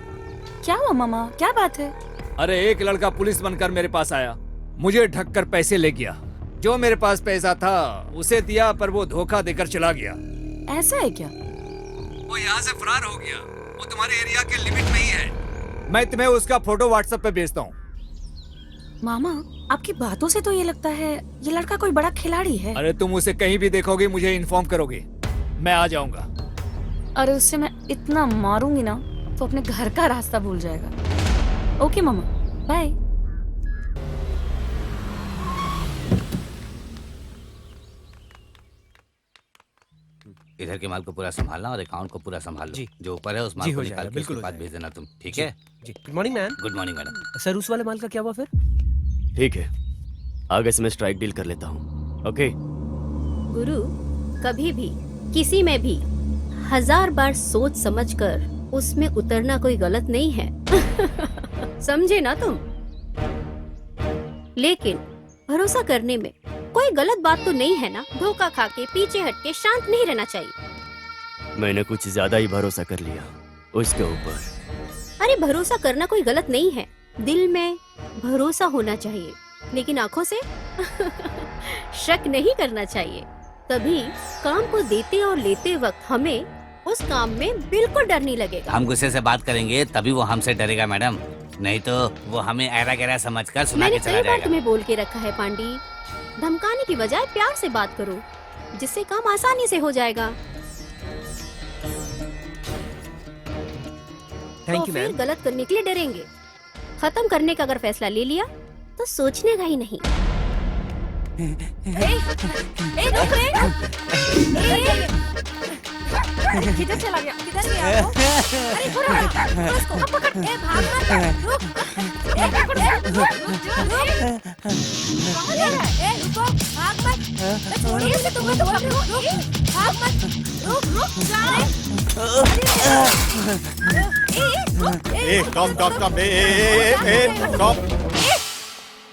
क्या हुआ मामा, क्या बात है? अरे एक लड़का पुलिस बनकर मेरे पास आया, मुझे ढक कर पैसे ले गया। जो मेरे पास पैसा था उसे दिया, पर वो धोखा देकर चला गया। ऐसा है क्या? वो यहाँ से फरार हो गया, वो तुम्हारे एरिया के लिमिट में ही है। मैं तुम्हें उसका फोटो व्हाट्सएप पे भेजता हूँ। मामा, आपकी बातों से तो ये लगता है ये लड़का कोई बड़ा खिलाड़ी है। अरे तुम उसे कहीं भी देखोगे मुझे इन्फॉर्म करोगे, मैं आ जाऊंगा। अरे उससे मैं इतना मारूंगी ना तो अपने घर का रास्ता भूल जाएगा। ओके मामा, बाय। इधर के माल को पूरा संभालना और अकाउंट को पूरा संभाल लो। जी। जो ऊपर है उस माल जी, को हो निकाल जाएगा, के बिल्कुल उसके हो बाद जाएगा। भेज देना तुम, ठीक जी, है? जी। Good morning ma'am. Good morning madam. Sir, उस वाले माल का क्या हुआ फिर? ठीक है, आगे से मैं स्ट्राइक डील कर लेता हूँ। ओके। गुरु, कभी भी किसी में भी 1000 बार सोच समझकर उसमें उतरना कोई गलत नहीं है। समझे ना तुम? लेकिन भरोसा करने में कोई गलत बात तो नहीं है ना? धोखा खा के पीछे हट के शांत नहीं रहना चाहिए। मैंने कुछ ज्यादा ही भरोसा कर लिया उसके ऊपर। अरे भरोसा करना कोई गलत नहीं है, दिल में भरोसा होना चाहिए, लेकिन आंखों से शक नहीं करना चाहिए। तभी काम को देते और लेते वक्त हमें उस काम में बिल्कुल डर नहीं लगेगा। हम गुस्से से बात करेंगे तभी वो हमसे डरेगा मैडम। नहीं तो वो हमें ऐरा गैरा समझकर सुना मैंने के कई चला बार जाएगा। तुम्हें बोल के रखा है पांडी, धमकाने की बजाय प्यार से बात करो, जिससे काम आसानी से हो जाएगा। थैंक तो यू फिर मैम। गलत करने के लिए डरेंगे। खत्म करने का अगर फैसला ले लिया तो सोचने का ही नहीं। रुक रे। किधर चला गया? किधर गया वो? अरे थोड़ा उसको अब पकड़। ए भाग मत, रुक। ए पकड़, रुक। कहाँ जा रहा है? ए रुको, भाग मत। मैं छोड़ी इसे तुम्हें, तो रुक, भाग मत, रुक जा ए स्टॉप स्टॉप।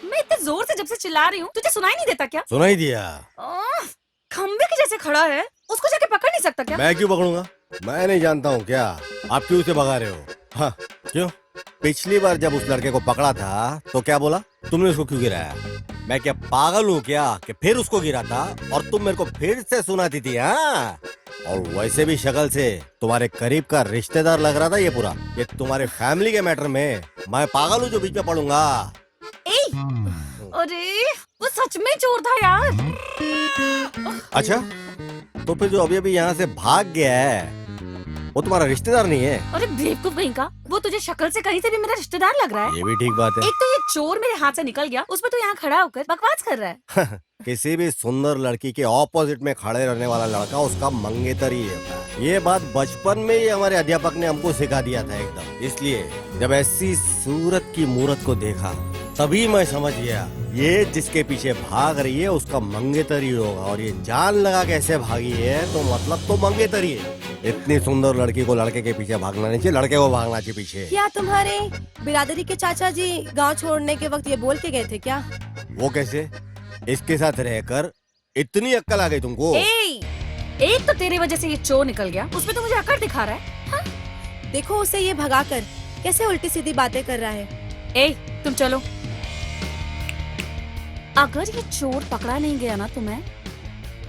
मैं इतने जोर से जब से चिल्ला रही हूँ, तुझे सुनाई नहीं देता क्या? सुनाई दिया। खंबे के जैसे खड़ा है, उसको जाके पकड़ नहीं सकता क्या? मैं क्यों पकड़ूंगा? मैं नहीं जानता हूँ क्या? आप क्यों उसे भगा रहे हो? हाँ, क्यों? पिछली बार जब उस लड़के को पकड़ा था तो क्या बोला? तुमने उसको क्यों गिराया? मैं क्या पागल हूँ क्या कि फिर उसको गिरा था और तुम मेरे को फिर से सुनाती थी? हाँ, और वैसे भी शक्ल से तुम्हारे करीब का रिश्तेदार लग रहा था ये पूरा। ये तुम्हारे फैमिली के मैटर में मैं पागल हूँ जो बीच में पड़ूंगा? अरे वो सच में चोर था यार। अच्छा, तो फिर जो अभी अभी यहाँ से भाग गया है वो तुम्हारा रिश्तेदार नहीं है? अरे बेवकूफ कहीं का, वो तुझे शक्ल से कहीं से भी मेरा रिश्तेदार लग रहा है। ये भी ठीक बात है। एक तो ये चोर मेरे हाथ से निकल गया, उसमें तो यहाँ खड़ा होकर बकवास कर रहा है। किसी भी सुंदर लड़की के ऑपोजिट में खड़े रहने वाला लड़का उसका मंगेतर ही है। ये बात बचपन में ही हमारे अध्यापक ने हमको सिखा दिया था एकदम। इसलिए जब ऐसी सूरत की मूरत को देखा तभी मैं समझ गया ये जिसके पीछे भाग रही है उसका मंगेतर ही होगा। और ये जान लगा कैसे भागी है तो मतलब तो मंगेतर ही है। इतनी सुंदर लड़की को लड़के के पीछे भागना नहीं चाहिए, लड़के को भागना चाहिए पीछे। क्या तुम्हारे बिरादरी के चाचा जी गांव छोड़ने के वक्त ये बोल के गए थे क्या? वो कैसे? इसके साथ रहकर इतनी अक्ल आ गई तुमको? एक तो तेरी वजह से ये चोर निकल गया, उसमें तो मुझे अकड़ दिखा रहा है। हाँ? देखो उसे ये भगाकर कैसे उल्टी सीधी बातें कर रहा है। तुम चलो। अगर ये चोर पकड़ा नहीं गया ना तो मैं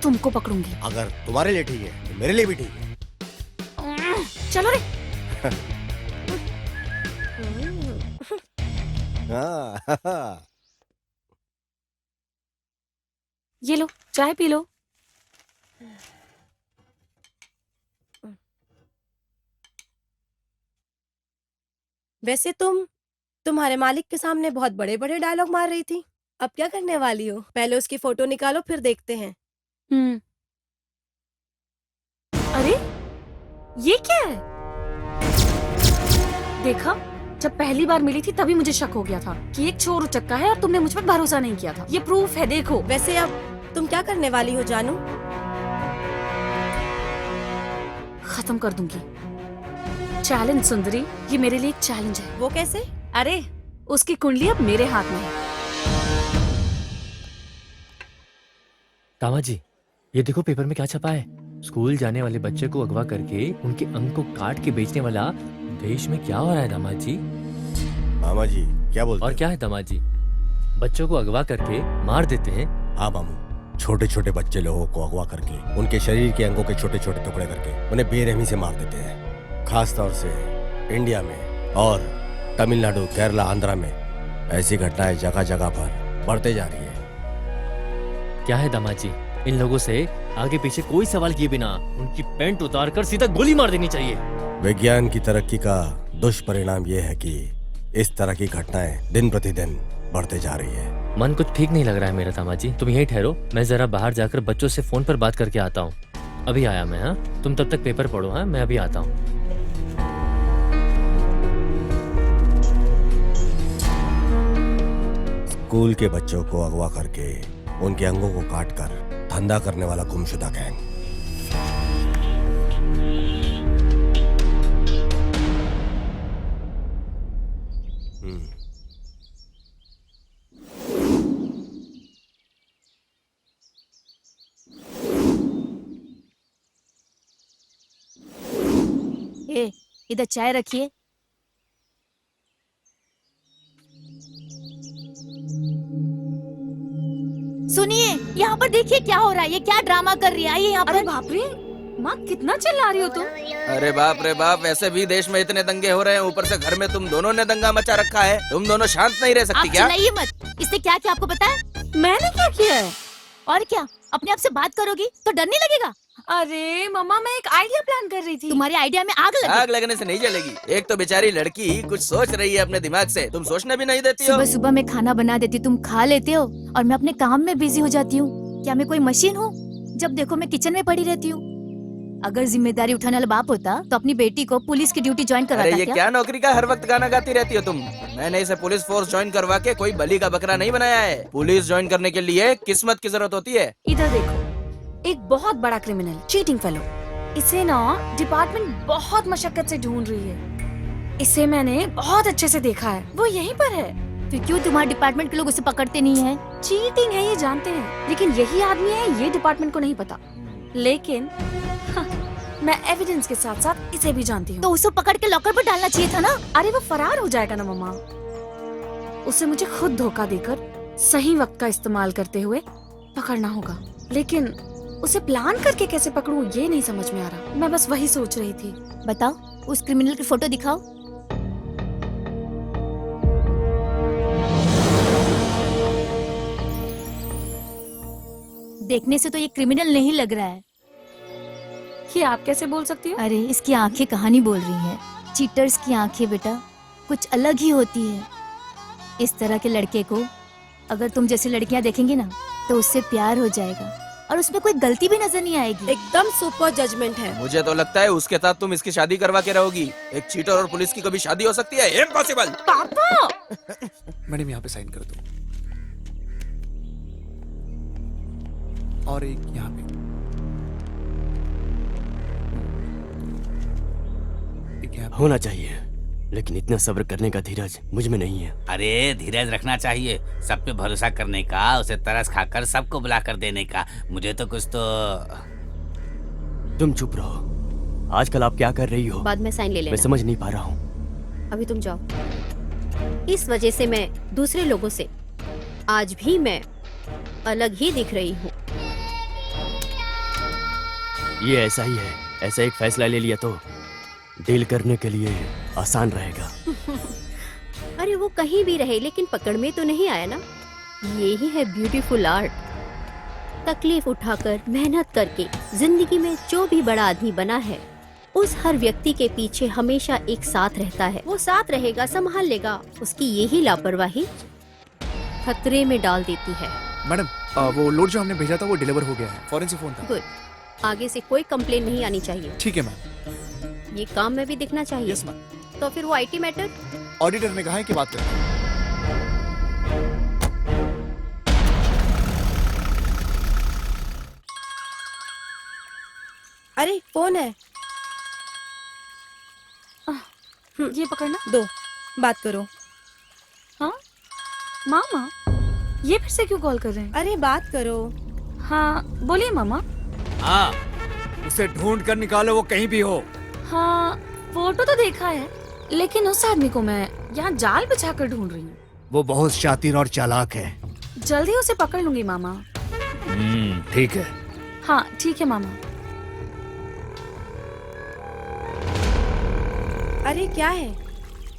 तुमको पकड़ूंगी। अगर तुम्हारे लिए ठीक है तो मेरे लिए भी ठीक है। चलो रे। हाँ। ये लो चाय पी लो। वैसे तुम्हारे मालिक के सामने बहुत बड़े बड़े डायलॉग मार रही थी, अब क्या करने वाली हो? पहले उसकी फोटो निकालो फिर देखते हैं। अरे ये क्या है? देखा, जब पहली बार मिली थी तभी मुझे शक हो गया था कि एक चोर उचक्का है और तुमने मुझ पर भरोसा नहीं किया था। ये प्रूफ है, देखो। वैसे अब तुम क्या करने वाली हो जानू? खत्म कर दूंगी। चैलेंज सुंदरी, ये मेरे लिए एक चैलेंज है। वो कैसे? अरे उसकी कुंडली अब मेरे हाथ में है। तामा जी, ये देखो पेपर में क्या छपा है। स्कूल जाने वाले बच्चे को अगवा करके उनके अंग को काट के बेचने वाला देश में क्या हो रहा है दामाद जी? मामा जी क्या बोलते? और क्या है दामाद जी? बच्चों को अगवा करके मार देते हैं। हाँ मामू, छोटे छोटे बच्चे लोगों को अगवा करके उनके शरीर के अंगों के छोटे छोटे टुकड़े करके उन्हें बेरहमी से मार देते हैं। खास तौर से इंडिया में और तमिलनाडु, केरला, आंध्रा में ऐसी घटनाएं जगह जगह पर बढ़ते जा रही है। क्या है दामाद जी, इन लोगों से आगे पीछे कोई सवाल किए बिना उनकी पैंट उतार कर सीधा गोली मार देनी चाहिए। विज्ञान की तरक्की का दुष्परिणाम ये है कि इस तरह की घटनाएं दिन प्रतिदिन बढ़ते जा रही है। मन कुछ ठीक नहीं लग रहा है मेरा दामाद जी, तुम यहीं ठहरो, मैं जरा बाहर जाकर बच्चों से फोन पर बात करके आता हूँ। अभी आया मैं। हाँ, तुम तब तक पेपर पढ़ो। हाँ, मैं अभी आता हूँ। स्कूल के बच्चों को अगवा करके उनके अंगों को काटकर धंधा करने वाला गुमशुदा गैंग। इधर चाय रखिए। सुनिए, यहाँ पर देखिए क्या हो रहा है। ये क्या ड्रामा कर रही है? आइए यहाँ पर। अरे बाप रे, माँ कितना चिल्ला रही हो तुम? अरे बाप रे बाप, वैसे भी देश में इतने दंगे हो रहे हैं, ऊपर से घर में तुम दोनों ने दंगा मचा रखा है। तुम दोनों शांत नहीं रह सकती आप क्या? चिल्लाइए मत। इसने क्या किया आपको पता है? मैंने क्या किया है? और क्या, अपने आप से बात करोगी तो डर नहीं लगेगा? अरे मम्मा, मैं एक आइडिया प्लान कर रही थी। तुम्हारे आइडिया में आग लगी। आग लगने से नहीं जलेगी। एक तो बेचारी लड़की कुछ सोच रही है अपने दिमाग से, तुम सोचने भी नहीं देती हो। सुबह सुबह मैं खाना बना देती, तुम खा लेते हो और मैं अपने काम में बिजी हो जाती हूँ। क्या मैं कोई मशीन हूँ? जब देखो मैं किचन में पड़ी रहती हूँ। अगर जिम्मेदारी उठाने वाला बाप होता तो अपनी बेटी को पुलिस की ड्यूटी ज्वाइन अरे करवाता। ये क्या नौकरी का हर वक्त गाना गाती रहती हो तुम? मैंने इसे पुलिस फोर्स ज्वाइन करवा के कोई बलि का बकरा नहीं बनाया है। पुलिस ज्वाइन करने के लिए किस्मत की जरूरत होती है। इधर देखो, एक बहुत बड़ा क्रिमिनल, चीटिंग फेलो। इसे ना डिपार्टमेंट बहुत मशक्कत से ढूंढ रही है। इसे मैंने बहुत अच्छे से देखा है, वो यहीं पर है। फिर क्यों तुम्हारे डिपार्टमेंट के लोग उसे पकड़ते नहीं हैं? चीटिंग है ये जानते हैं, लेकिन यही आदमी है ये डिपार्टमेंट को नहीं पता। लेकिन मैं एविडेंस के साथ साथ इसे भी जानती हूँ। तो उसे पकड़ के लॉकर पर डालना चाहिए था ना। अरे वो फरार हो जाएगा ना मम्मा। उसे मुझे खुद धोखा देकर सही वक्त का इस्तेमाल करते हुए पकड़ना होगा, लेकिन उसे प्लान करके कैसे पकड़ूं ये नहीं समझ में आ रहा। मैं बस वही सोच रही थी। बताओ, उस क्रिमिनल की फोटो दिखाओ। देखने से तो ये क्रिमिनल नहीं लग रहा है। ये आप कैसे बोल सकती हो? अरे इसकी आंखें कहानी बोल रही हैं। चीटर्स की आंखें बेटा कुछ अलग ही होती है। इस तरह के लड़के को अगर तुम जैसी लड़कियां देखेंगी ना तो उससे प्यार हो जाएगा और उसमें कोई गलती भी नजर नहीं आएगी। एकदम सुपर जजमेंट है। मुझे तो लगता है उसके साथ तुम इसकी शादी करवा के रहोगी। एक चीटर और पुलिस की कभी शादी हो सकती है? इम्पॉसिबल। पापा! मैडम यहाँ पे साइन कर दो, और एक यहाँ पे, एक यहाँ पे। होना चाहिए, लेकिन इतना सब्र करने का धीरज मुझ में नहीं है। अरे धीरज रखना चाहिए, सब पे भरोसा करने का, उसे तरस खाकर सबको बुला कर देने का। मुझे तो कुछ तो। तुम चुप रहो। आजकल आप क्या कर रही हो? बाद में साइन ले मैं लेना। समझ नहीं पा रहा हूँ। अभी तुम जाओ। इस वजह से मैं दूसरे लोगों से आज भी मैं अलग ही दिख रही हूँ। ये ऐसा ही है। ऐसा एक फैसला ले लिया तो डील करने के लिए आसान रहेगा। अरे वो कहीं भी रहे लेकिन पकड़ में तो नहीं आया ना। ये ही है ब्यूटीफुल आर्ट। तकलीफ उठाकर मेहनत करके जिंदगी में जो भी बड़ा आदमी बना है उस हर व्यक्ति के पीछे हमेशा एक साथ रहता है। वो साथ रहेगा, संभाल लेगा। उसकी यही लापरवाही खतरे में डाल देती है। मैडम वो लोड जो हमने भेजा था वो डिलीवर हो गया है, फॉरेन से फोन था। गुड। आगे से कोई कंप्लेन नहीं आनी चाहिए। ठीक है मैम। ये काम में भी दिखना चाहिए। Yes ma'am. तो फिर वो आईटी मैटर ऑडिटर ने कहा है कि बात करें। अरे फोन है, ये पकड़ना। दो, बात करो। हाँ मामा, ये फिर से क्यों कॉल कर रहे हैं? अरे बात करो। हाँ बोलिए मामा। हाँ, उसे ढूंढ कर निकालो, वो कहीं भी हो। हाँ फोटो तो देखा है, लेकिन उस आदमी को मैं यहाँ जाल बिछा कर ढूंढ रही हूँ। वो बहुत शातिर और चालाक है। जल्दी उसे पकड़ लूंगी मामा। ठीक है। हाँ ठीक है मामा। अरे क्या है,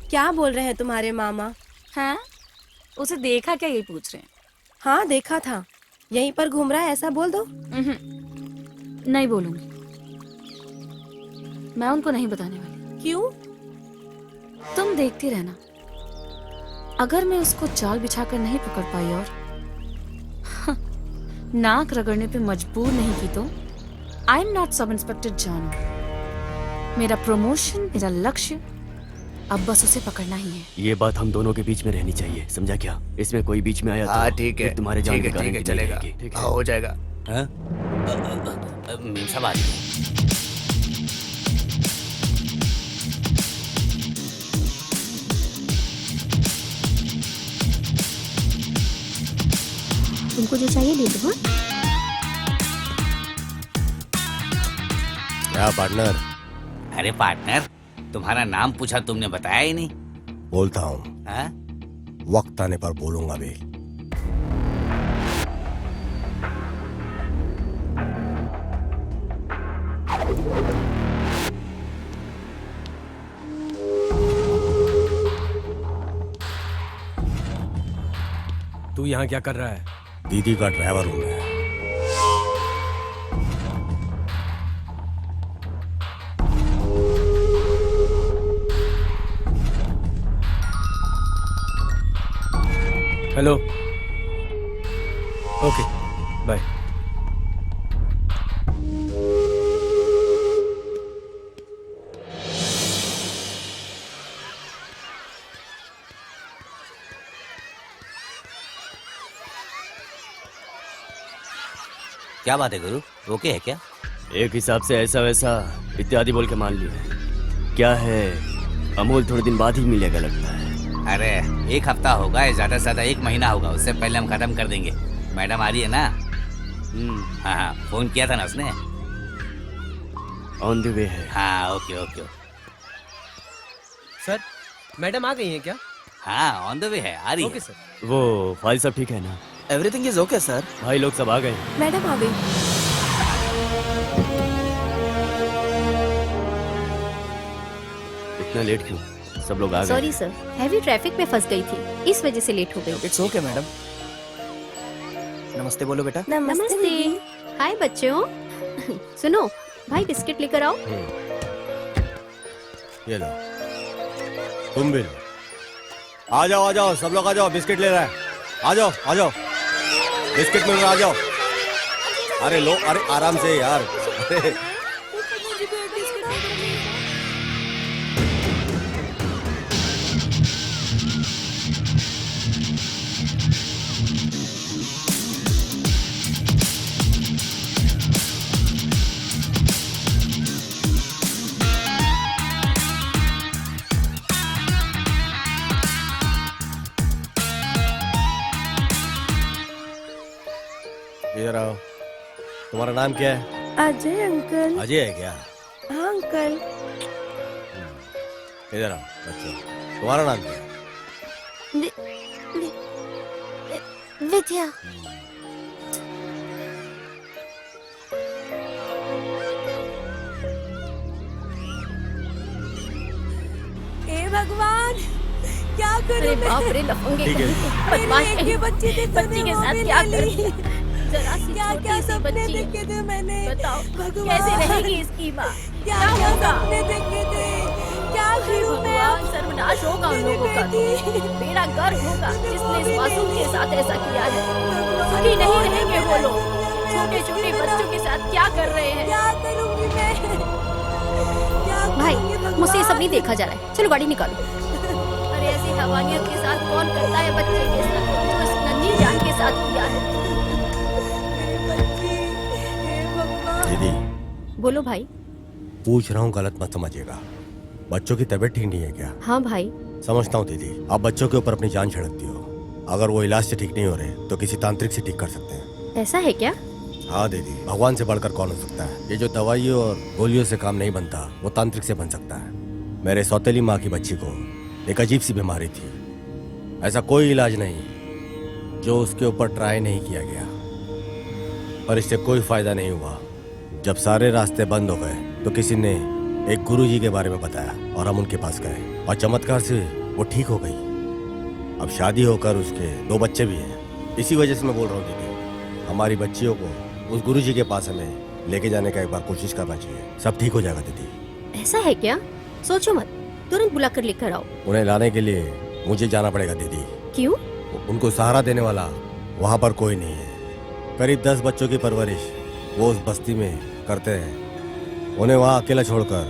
क्या बोल रहे हैं तुम्हारे मामा? हैं? उसे देखा क्या, ये पूछ रहे हैं। हाँ देखा था, यहीं पर घूम रहा है, ऐसा बोल दो। नहीं बोलूंगी, मैं उनको नहीं बताने वाली। क्यों? तुम देखती रहना, अगर मैं उसको जाल बिछाकर नहीं पकड़ पाई और नाक रगड़ने पे मजबूर नहीं की तो I am not sub inspector जानू। मेरा प्रमोशन, मेरा लक्ष्य अब बस उसे पकड़ना ही है। ये बात हम दोनों के बीच में रहनी चाहिए, समझा क्या? इसमें कोई बीच में आया हाँ तो ठीक है, फिर तुम्हारे जान की गारंटी नहीं चलेगा। रहेगी, ठीक है? हाँ हो जाएगा। मीम साहब आ जाइए। तुमको जो चाहिए ले लो। क्या पार्टनर? अरे पार्टनर, तुम्हारा नाम पूछा तुमने बताया ही नहीं। बोलता हूँ, हाँ? वक्त आने पर बोलूंगा भी। तू यहाँ क्या कर रहा है? दीदी का ड्राइवर हूं मैं। हेलो। Okay bye. क्या बात है गुरु, ओके है क्या? एक हिसाब से ऐसा वैसा इत्यादि बोल के मान लिया। क्या है, अमूल थोड़े दिन बाद ही मिलेगा लगता है। अरे 1 हफ्ता होगा या ज्यादा से ज्यादा 1 महीना होगा, उससे पहले हम खत्म कर देंगे। मैडम आ रही है ना? हाँ, फोन किया था ना उसने। ऑन द वे है। हाँ ओके ओके। सर मैडम आ गई हैं क्या? हाँ ऑन द वे है, आ रही है। Okay sir. वो फाइल सब ठीक है ना? Everything is okay sir. भाई लोग सब आ गए। मैडम आ गई। इतना लेट क्यों? सब लोग आ गए। सॉरी सर, हैवी ट्रैफिक में फंस गई थी, इस वजह से लेट हो गई। It's okay madam. नमस्ते बोलो बेटा। नमस्ते। हाय बच्चों। सुनो, भाई बिस्किट लेकर आओ। ये लो, तुम भी लो। आ जाओ सब लोग आ जाओ, बिस्किट ले रहा है। आ जाओ बिस्किट मिल रहा, आ जाओ। अरे लो, अरे आराम से यार। अरे इधर आओ। तुम्हारा नाम क्या है? अजय अंकल। अजय है क्या? हाँ अंकल। इधर आओ बच्चों, तुम्हारा नाम क्या है? विद्या। हे भगवान, क्या करूं अरे मैं? बाप रे, लफंगे ठीक है। बदमाश मेरी एक ही बच्ची थी, बच्ची के साथ क्या कर दिया? जरा सी क्या छोटी सी सपने बच्ची, देखे थे मैंने? बताओ भगवान, कैसे रहेगी इसकी माँ? क्या होगा? सपने देखे थे? क्या हे करूं मैं? भगवान, सर्वनाश होगा उन लोगों का तो। बेड़ा गर्क होगा जिसने इस मासूम के साथ ऐसा किया है। सुखी नहीं रहेंगे वो लोग। छोटे छोटे बच्चों के साथ क्या कर रहे हैं? क्या करूंगी मैं? क्या भाई करूंगी भगवान? मुझसे ये सब नहीं देखा जा रहा है, चलो गाड़ी निकालो। अरे ऐसी हवानियत के साथ कौन करता है बच्चे के साथ, जो इस नन्ही जान के साथ किया है? मेरी बच्ची, हे भगवान। दीदी बोलो भाई। पूछ रहा हूँ, गलत मत समझिएगा। बच्चों की तबीयत ठीक नहीं है क्या? हाँ भाई। समझता हूँ दीदी, आप बच्चों के ऊपर अपनी जान छिड़कती हो। अगर वो इलाज से ठीक नहीं हो रहे तो किसी तांत्रिक से ठीक कर सकते हैं। ऐसा है क्या? हाँ दीदी, भगवान से बढ़कर कौन हो सकता है? ये जो दवाइयों और गोलियों से काम नहीं बनता, वो तांत्रिक से बन सकता है। मेरे सौतेली माँ की बच्ची को एक अजीब सी बीमारी थी। ऐसा कोई इलाज नहीं जो उसके ऊपर ट्राई नहीं किया गया, पर इससे कोई फायदा नहीं हुआ। जब सारे रास्ते बंद हो गए तो किसी ने एक गुरुजी के बारे में बताया और हम उनके पास गए और चमत्कार से वो ठीक हो गई। अब शादी होकर उसके 2 बच्चे भी हैं। इसी वजह से मैं बोल रहा हूँ दीदी, हमारी बच्चियों को उस गुरुजी के पास हमें लेके जाने का एक बार कोशिश करना चाहिए। सब ठीक हो जाएगा दीदी। ऐसा है क्या? सोचो मत, तुरंत बुलाकर लेकर आओ। उन्हें लाने के लिए मुझे जाना पड़ेगा दीदी। क्यों? उनको सहारा देने वाला वहाँ पर कोई नहीं है। करीब 10 बच्चों की परवरिश वो उस बस्ती में करते हैं। उन्हें वहाँ अकेला छोड़कर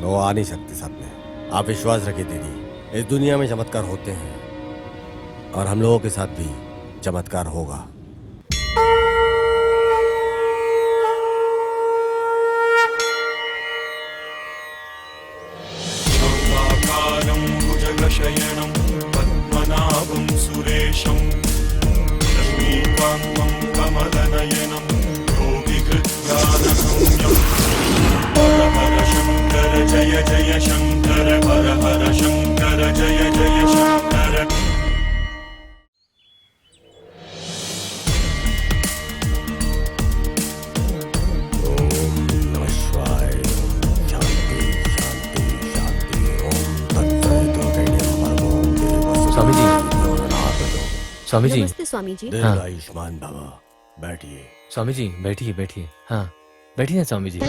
वो आ नहीं सकते साथ में। आप विश्वास रखिए दीदी, इस दुनिया में चमत्कार होते हैं और हम लोगों के साथ भी चमत्कार होगा। भुजगशयनं पद्मनाभं सुरेशं लक्ष्मीकान्तं कमलनयनं योगिकृत्यानगम्यं हर हर शङ्कर जय जय शङ्कर हर हर शङ्कर जय जय शङ्कर। ओम नमः शिवाय। स्वामी जी। नमस्ते स्वामी जी। दीर्घ आयुष्मान भव। बैठिए। स्वामी जी बैठिए बैठिए। हाँ बैठिए ना स्वामी जी।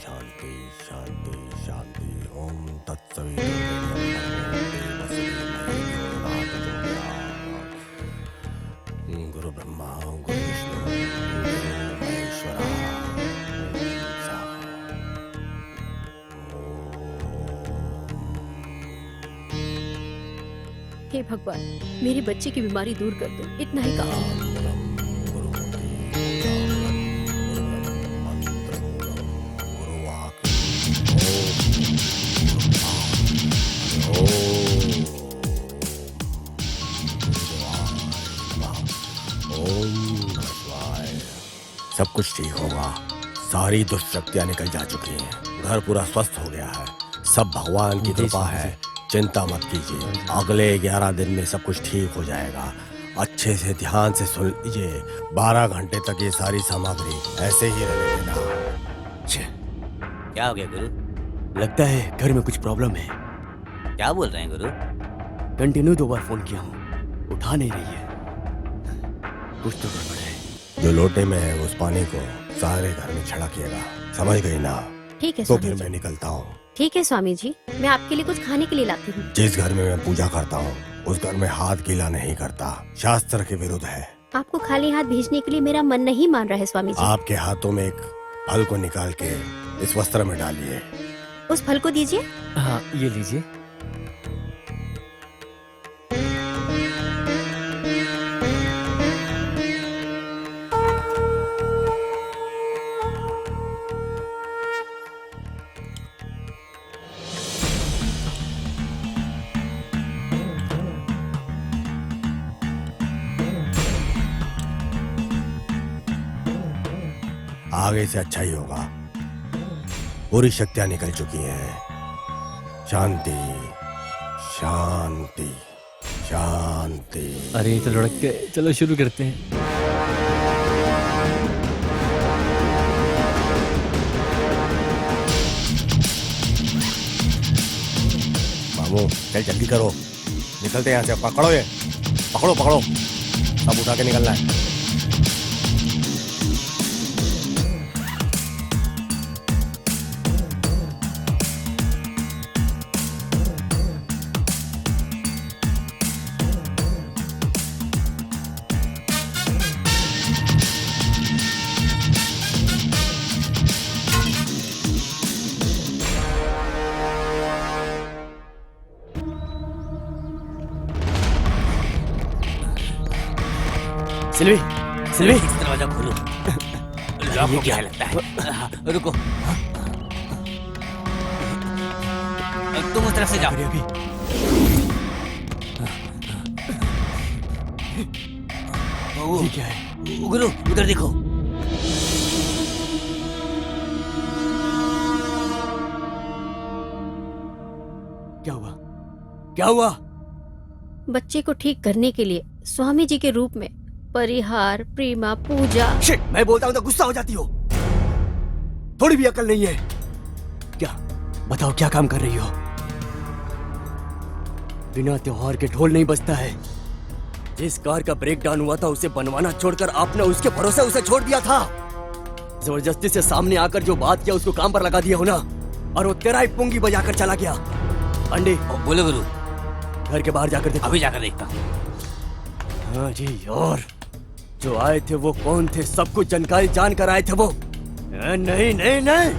शांति शांति शांति। ओम तत्सवितुर्वरेण्यं गुरु ब्रह्मा गुरु विष्णु गुरु महेश्वरा। हे भगवान, मेरे बच्चे की बीमारी दूर कर दो, इतना ही काफी है। सब कुछ ठीक होगा। सारी दुष्ट शक्तियां निकल जा चुकी हैं। घर पूरा स्वस्थ हो गया है। सब भगवान की कृपा है। चिंता मत कीजिए, अगले 11 दिन में सब कुछ ठीक हो जाएगा। अच्छे से ध्यान से सुन लीजिए। 12 घंटे तक ये सारी सामग्री ऐसे ही रहने देना। क्या हो गया गुरु? लगता है घर में कुछ प्रॉब्लम है। क्या बोल रहे हैं गुरु? कंटिन्यू 2 बार फोन किया हूँ, उठा नहीं रही है। कुछ तो गड़बड़ है। जो लोटे में है उस पानी को सारे घर में छिड़किएगा, समझ गई ना? ठीक है तो स्वामी फिर जी। मैं निकलता हूँ। ठीक है स्वामी जी, मैं आपके लिए कुछ खाने के लिए लाती हूँ। जिस घर में मैं पूजा करता हूँ उस घर में हाथ गीला नहीं करता, शास्त्र के विरुद्ध है। आपको खाली हाथ भेजने के लिए मेरा मन नहीं मान रहा है स्वामी जी। आपके हाथों में एक फल को निकाल के इस वस्त्र में डालिए। उस फल को दीजिए। हाँ ये लीजिए। आगे से अच्छा ही होगा। पूरी शक्तियां निकल चुकी हैं। शांति शांति शांति। अरे ये तो लुढ़क के, चलो शुरू करते हैं। मामू चल जल्दी करो, निकलते यहाँ से। पकड़ो ये, पकड़ो पकड़ो, सब उठा के निकलना है। सिल्वी, सिल्वी, इस दरवाजा खोलो। लॉक हो गया लगता है। हाँ, रुको, तुम उस तरफ से जाओ। ये क्या है? गुरु उधर देखो। क्या हुआ? क्या हुआ? बच्चे को ठीक करने के लिए स्वामी जी के रूप में परिहार, प्रेमा, पूजा। शिट, मैं बोलता हूँ तो गुस्सा हो जाती हो। थोड़ी भी अकल नहीं है क्या? बताओ क्या काम कर रही हो? बिना त्योहार के ढोल नहीं बजता है। जिस कार का ब्रेक डाउन हुआ था उसे बनवाना छोड़कर आपने उसके भरोसे उसे छोड़ दिया था। जबरदस्ती से सामने आकर जो बात किया उसको काम पर लगा दिया हो ना, और वो तेरा ही पुंगी बजाकर चला गया। अंडे बोलो गुरु। घर के बाहर जाकर देखो। अभी जाकर देखता हूँ। हाँ जी, और जो आए थे वो कौन थे? सब कुछ जानकारी जानकर आए थे वो। नहीं नहीं नहीं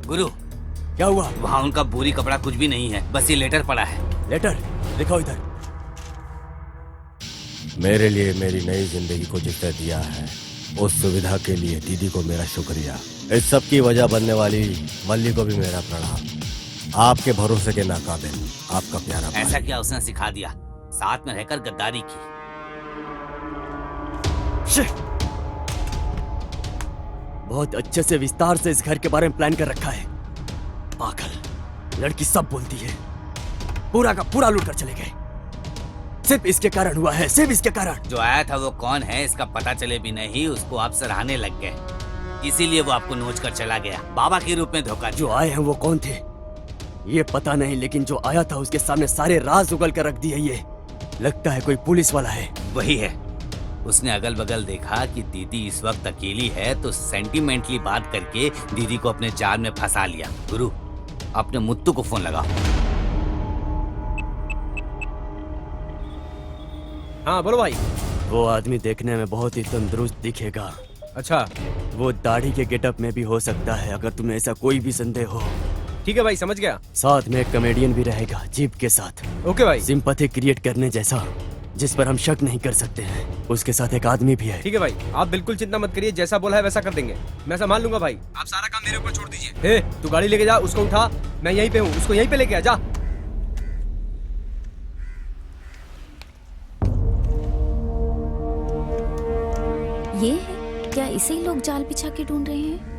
गुरु, क्या हुआ? वहाँ उनका बोरी कपड़ा कुछ भी नहीं है, बस ये लेटर पड़ा है। लेटर दिखाओ इधर। मेरे लिए मेरी नई जिंदगी को जितना दिया है उस सुविधा के लिए दीदी को मेरा शुक्रिया। इस सब की वजह बनने वाली मल्ली को भी मेरा प्रणाम। आपके भरोसे के नाकाबिल आपका प्यारा भाई। ऐसा क्या उसने सिखा दिया? साथ में रहकर गद्दारी की। बहुत अच्छे से विस्तार से इस घर के बारे में प्लान कर रखा है। पागल लड़की सब बोलती है। पूरा का पूरा लूट कर चले गए। सिर्फ इसके कारण हुआ है, सिर्फ इसके कारण। जो आया था वो कौन है इसका पता चले भी नहीं, उसको आप सराहने लग गए, इसीलिए वो आपको नोच कर चला गया, बाबा के रूप में धोखा जो आए हैं वो कौन थे ये पता नहीं, लेकिन जो आया था उसके सामने सारे राज उगल कर रख दिए। ये लगता है कोई पुलिस वाला है। वही है। उसने अगल बगल देखा कि दीदी इस वक्त अकेली है तो सेंटिमेंटली बात करके दीदी को अपने जाल में फंसा लिया। गुरु, अपने मुत्तू को फोन लगाओ। हाँ बोलो भाई। वो आदमी देखने में बहुत ही तंदुरुस्त दिखेगा। अच्छा, वो दाढ़ी के गेटअप में भी हो सकता है, अगर तुम्हें ऐसा कोई भी संदेह हो। ठीक है भाई, समझ गया। साथ में एक कॉमेडियन भी रहेगा जीप के साथ। ओके भाई। सिंपैथी क्रिएट करने जैसा, जिस पर हम शक नहीं कर सकते हैं। उसके साथ एक आदमी भी है। ठीक है भाई, आप बिल्कुल चिंता मत करिए, जैसा बोला है वैसा कर देंगे। मैं संभाल लूंगा भाई। आप सारा काम मेरे ऊपर छोड़ दीजिए। ए, तू गाड़ी लेके जा, उसको उठा, मैं यहीं पे हूँ, उसको यहीं पे लेके आ जा। ये है क्या? इसे ही लोग जाल बिछा के ढूंढ रहे हैं।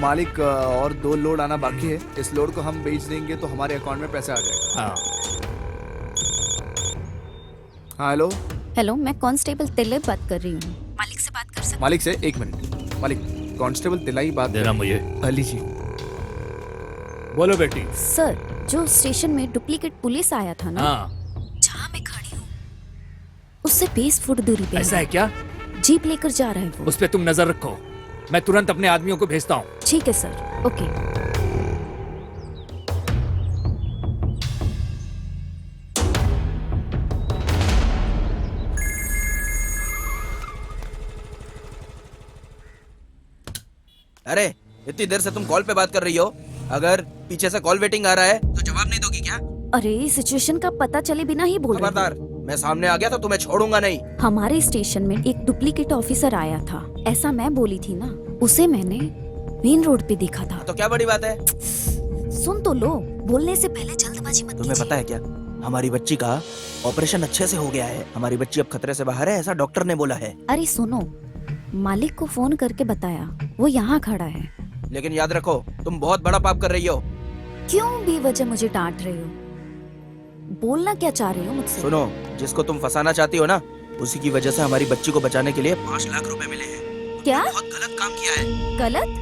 मालिक, और 2 लोड आना बाकी है। इस लोड को हम बेच देंगे तो हमारे अकाउंट में पैसा आ जाएगा। हाँ। हाँ हेलो। हेलो, मैं कांस्टेबल तिलक बात कर रही हूँ। मालिक से बात कर सकते? मालिक से 1 मिनट। मालिक, कांस्टेबल तिलाई बात देना मुझे। अली जी। बोलो बेटी। सर, जो स्टेशन में डुप्लीकेट पुलिस आया था ना, हाँ। जहाँ मैं खड़ी हूँ उससे 20 फुट दूरी पे ऐसा है क्या? जीप लेकर जा रहा है वो। उस पे तुम नजर रखो, मैं तुरंत अपने आदमियों को भेजता हूँ। ठीक है सर, ओके। अरे इतनी देर से तुम कॉल पे बात कर रही हो, अगर पीछे से कॉल वेटिंग आ रहा है तो जवाब नहीं दोगी क्या? अरे सिचुएशन का पता चले बिना ही बोल रही हूँ। खबरदार, मैं सामने आ गया तो तुम्हें छोड़ूंगा नहीं। हमारे स्टेशन में एक डुप्लीकेट ऑफिसर आया था, ऐसा मैं बोली थी ना। उसे मैंने मेन रोड पे देखा था। तो क्या बड़ी बात है? सुन तो लो, बोलने से पहले जल्दबाजी मत तुम्हें पता है क्या, हमारी बच्ची का ऑपरेशन अच्छे से हो गया है। हमारी बच्ची अब खतरे से बाहर है, ऐसा डॉक्टर ने बोला है। अरे सुनो, मालिक को फोन करके बताया, वो यहाँ खड़ा है। लेकिन याद रखो, तुम बहुत बड़ा पाप कर रही हो। क्यों बेवजह मुझे डांट रहे हो? बोलना क्या चाह रही हो मुझसे? सुनो, जिसको तुम फंसाना चाहती हो ना, उसी की वजह से हमारी बच्ची को बचाने के लिए 5 लाख रुपए मिले हैं। क्या? बहुत गलत काम किया है। गलत?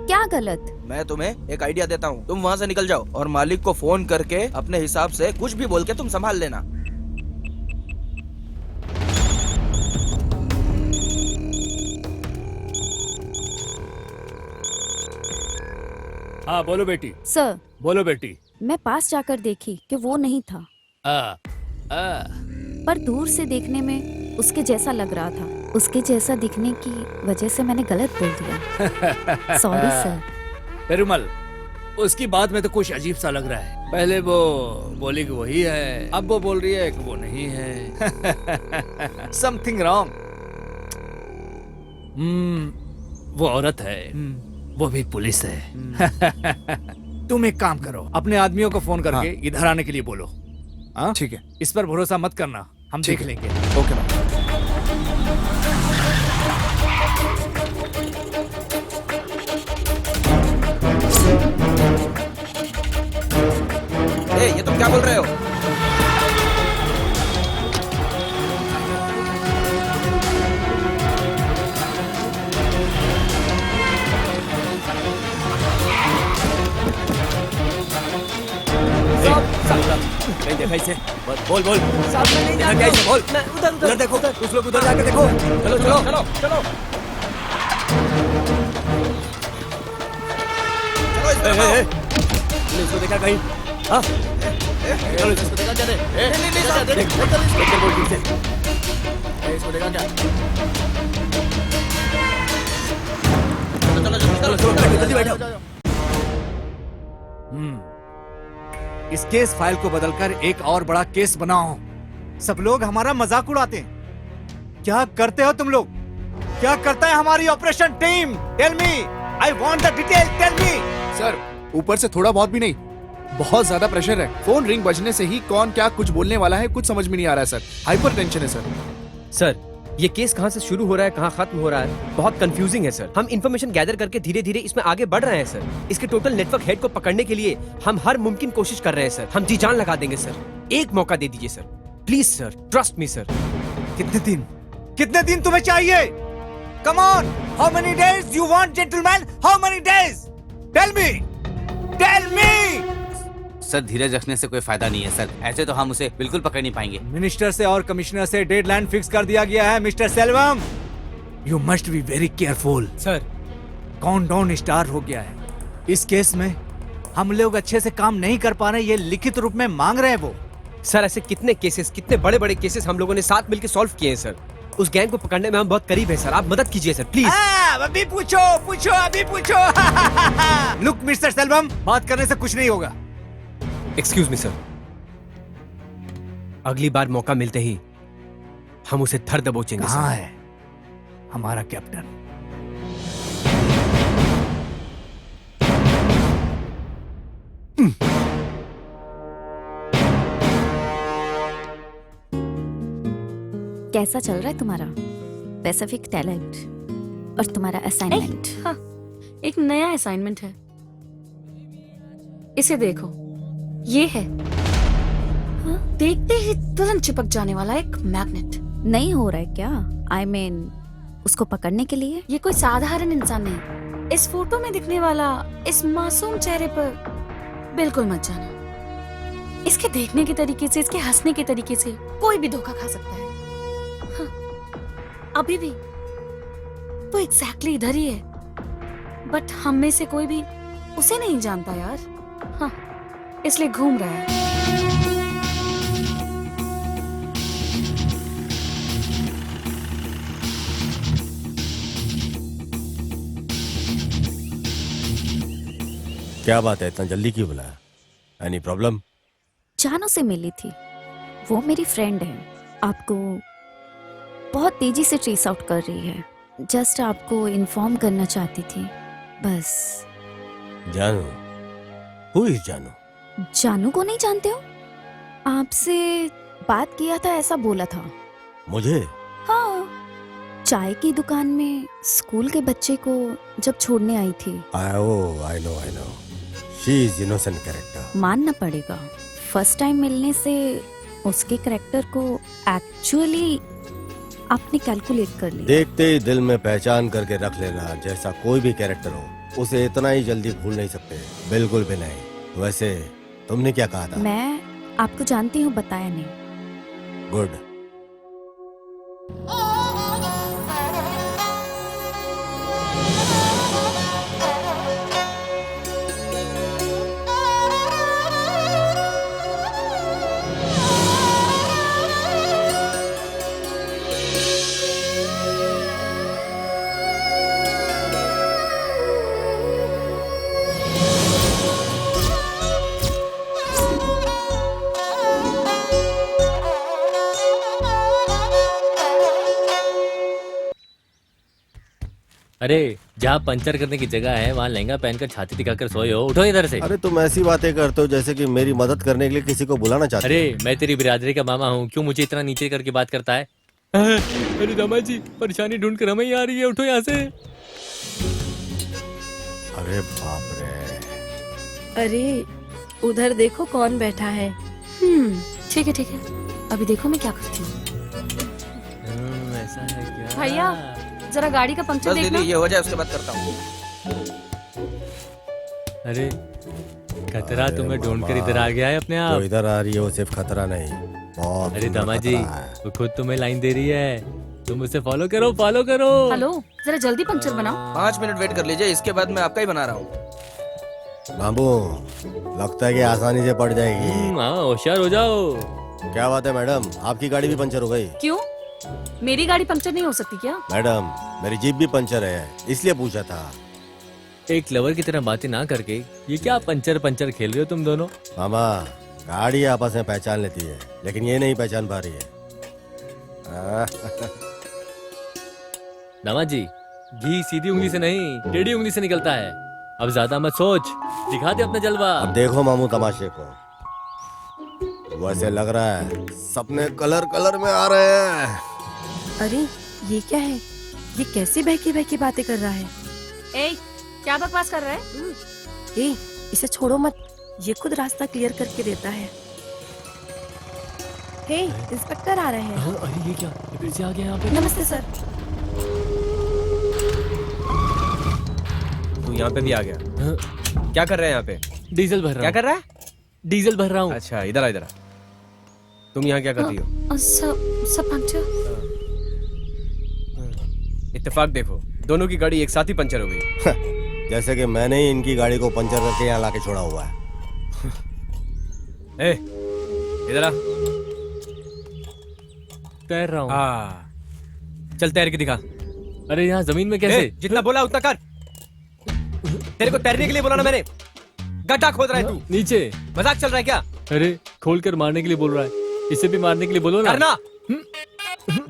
क्या गलत? मैं तुम्हें एक आइडिया देता हूँ, तुम वहाँ से निकल जाओ और मालिक को फोन करके अपने हिसाब से कुछ भी बोल के तुम संभाल लेना। हाँ बोलो बेटी। सर, बोलो बेटी। मैं पास जाकर देखी कि वो नहीं था, पर दूर से देखने में उसके जैसा लग रहा था। उसके जैसा दिखने की वजह से मैंने गलत बोल दिया। Sorry sir. पेरुमल, उसकी बात में तो कुछ अजीब सा लग रहा है। पहले वो बोली कि वही है, अब वो बोल रही है कि वो नहीं है। Something wrong. वो औरत है, वो भी पुलिस है। तुम एक काम करो, अपने आदमियों को फोन करके इधर आने के लिए बोलो। ठीक है। इस पर भरोसा मत करना, हम देख लेंगे। Okay ma'am. ये तुम क्या बोल रहे हो? नहीं देखा इसे। बोल बोल। देखा क्या इसे? बोल। उधर देखो, कुछ लोग उधर जाकर देखो। चलो चलो चलो चलो। इसको देखा कहीं? हाँ? चलो इसको देखा क्या? इसको देखा क्या? चलो चलो जल्दी बैठो। इस केस फाइल को बदलकर एक और बड़ा केस बनाओ। सब लोग हमारा मजाक उड़ाते हैं। क्या करते हो तुम लोग? क्या करता है हमारी operation team? Tell me, I want the detail, tell me. Sir, ऊपर से थोड़ा बहुत भी नहीं, बहुत ज्यादा प्रेशर है। फोन रिंग बजने से ही कौन क्या कुछ बोलने वाला है कुछ समझ में नहीं आ रहा है सर। हाइपर टेंशन है सर। सर, ये केस कहाँ से शुरू हो रहा है, कहाँ खत्म हो रहा है, बहुत कंफ्यूजिंग है सर। हम इन्फॉर्मेशन गैदर करके धीरे धीरे इसमें आगे बढ़ रहे हैं सर। इसके टोटल नेटवर्क हेड को पकड़ने के लिए हम हर मुमकिन कोशिश कर रहे हैं सर। हम जी जान लगा देंगे सर। एक मौका दे दीजिए sir, please sir, trust me sir. कितने दिन तुम्हें चाहिए? Come on, how many days you want gentleman? How many days? Tell me. Sir धीरज रखने से कोई फायदा नहीं है सर, ऐसे तो हम उसे बिल्कुल पकड़ नहीं पाएंगे। मिनिस्टर से और कमिश्नर से डेडलाइन फिक्स कर दिया गया है mister Selvam. You must be very careful sir. Countdown start हो गया है। इस केस में हम लोग अच्छे से काम नहीं कर पा रहे, ये लिखित रूप में मांग रहे हैं वो। सर ऐसे कितने केसेस, कितने बड़े बड़े केसेस हम लोगों ने साथ मिलकर सॉल्व किए हैं सर। उस गैंग को पकड़ने में हम बहुत करीब हैं सर। आप मदद कीजिए सर प्लीज। अभी पूछो अभी पूछो। लुक मिस्टर सेल्वम, बात करने से कुछ नहीं होगा। एक्सक्यूज मी सर, अगली बार मौका मिलते ही हम उसे धर दबोचेंगे। कहाँ है हमारा कैप्टन? कैसा चल रहा है तुम्हारा पैसिफिक टैलेंट और तुम्हारा असाइनमेंट? हाँ, एक नया असाइनमेंट है, इसे देखो। ये है हाँ? देखते ही तुरंत चिपक जाने वाला एक मैग्नेट। नहीं हो रहा है क्या? I mean, उसको पकड़ने के लिए? ये कोई साधारण इंसान नहीं। इस फोटो में दिखने वाला इस मासूम चेहरे पर बिल्कुल मत जाना। इसके देखने के तरीके से, इसके हंसने के तरीके से कोई भी धोखा खा सकता है। हाँ, अभी भी तो एग्जैक्टली इधर ही है, बट हम में से कोई भी उसे नहीं जानता यार। हाँ, इसलिए घूम रहा है। क्या बात है, इतना जल्दी क्यों बुलाया? Any problem? जानू से मिली थी, वो मेरी फ्रेंड है, आपको बहुत तेजी से ट्रेस आउट कर रही है। जस्ट आपको इन्फॉर्म करना चाहती थी बस। जानू? हु इज जानू? जानू को नहीं जानते हो? आपसे बात किया था ऐसा बोला था। मुझे? हाँ, चाय की दुकान में स्कूल के बच्चे को जब छोड़ने आई थी। I know she is innocent character. मानना पड़ेगा, फर्स्ट टाइम मिलने से उसके कैरेक्टर को एक्चुअली आपने कैलकुलेट कर लिया। देखते ही दिल में पहचान करके रख लेना। जैसा कोई भी कैरेक्टर हो उसे इतना ही जल्दी भूल नहीं सकते, बिल्कुल भी नहीं। वैसे तुमने क्या कहा था? मैं आपको जानती हूँ, बताया नहीं। गुड। अरे जहाँ पंचर करने की जगह है वहाँ लहंगा पहनकर छाती दिखाकर सोए हो। उठो इधर से। अरे तुम ऐसी बातें करते हो जैसे कि मेरी मदद करने के लिए किसी को बुलाना चाहते हो। अरे मैं तेरी बिरादरी का मामा हूँ, क्यों मुझे इतना नीचे करके बात करता है? अरे दामाद जी, परेशानी ढूंढ कर हमें ही आ रही है, उठो यहाँ से। अरे बाप रे। अरे उधर देखो कौन बैठा है। ठीक है, अभी देखो मैं क्या करती हूँ। ऐसा है क्या? भैया जरा गाड़ी का पंक्चर बस देखना। दीदी ये हो जाए उसके बाद करता हूँ। अरे खतरा तुम्हें ढूंढ कर इधर आ गया है अपने आप। जो इधर आ रही है वो सिर्फ खतरा नहीं, बहुत अरे सुंदर दामाद जी, खतरा है। वो खुद तुम्हें लाइन दे रही है, तुम उसे फॉलो करो, फॉलो करो। हेलो, जरा जल्दी पंक्चर बनाओ। 5 मिनट वेट कर लीजिए, इसके बाद मैं आपका ही बना रहा हूँ। बाबू लगता है कि आसानी से पड़ जाएगी। हाँ, होशियार हो जाओ। क्या बात है मैडम, आपकी गाड़ी भी पंचर हो गई? क्यों, मेरी गाड़ी पंक्चर नहीं हो सकती क्या? मैडम मेरी जीप भी पंचर है, इसलिए पूछा था। एक लवर की तरह बातें ना करके ये क्या पंचर खेल रहे हो तुम दोनों? मामा गाड़ी आपस में पहचान लेती है, लेकिन ये नहीं पहचान पा रही है। दामाद जी, घी सीधी उंगली से नहीं टेढ़ी उंगली से निकलता है। अब ज्यादा मत सोच, दिखा दे अपना जलवा। अब देखो मामू तमाशे को। वैसे लग रहा है सपने कलर में आ रहे हैं। अरे ये क्या है? ये कैसे बहकी बहकी बातें कर रहा है? ए, क्या बकवास कर रहा है? ए, इसे छोड़ो मत, ये खुद रास्ता क्लियर करके देता है। हे, इंस्पेक्टर आ रहे हैं। अरे ये क्या, ये फिर से आ गया यहाँ पे? नमस्ते सर। तू यहाँ पे भी आ गया? क्या कर रहे हैं यहाँ पे? डीजल भर रहा क्या हूँ। कर रहा है? डीजल भर रहा हूँ। अच्छा, इधर आ इधर आ। तुम यहाँ क्या करती हो? सब पंक्चर। इत्तेफाक देखो, दोनों की गाड़ी एक साथ ही पंचर हो गई। जैसे कि मैंने ही इनकी गाड़ी को पंचर करके यहाँ लाके छोड़ा हुआ है। ए, इधर आ। तैर रहा हूँ। चल तैर के दिखा। अरे यहाँ जमीन में कैसे? जितना बोला उतना कर। तेरे को तैरने के लिए बोला ना मैंने। गड्ढा खोद रहा है तू। नीचे मजाक चल रहा है क्या? अरे खोल कर मारने के लिए बोल रहा है, इसे भी मारने के लिए बोलो ना। करना।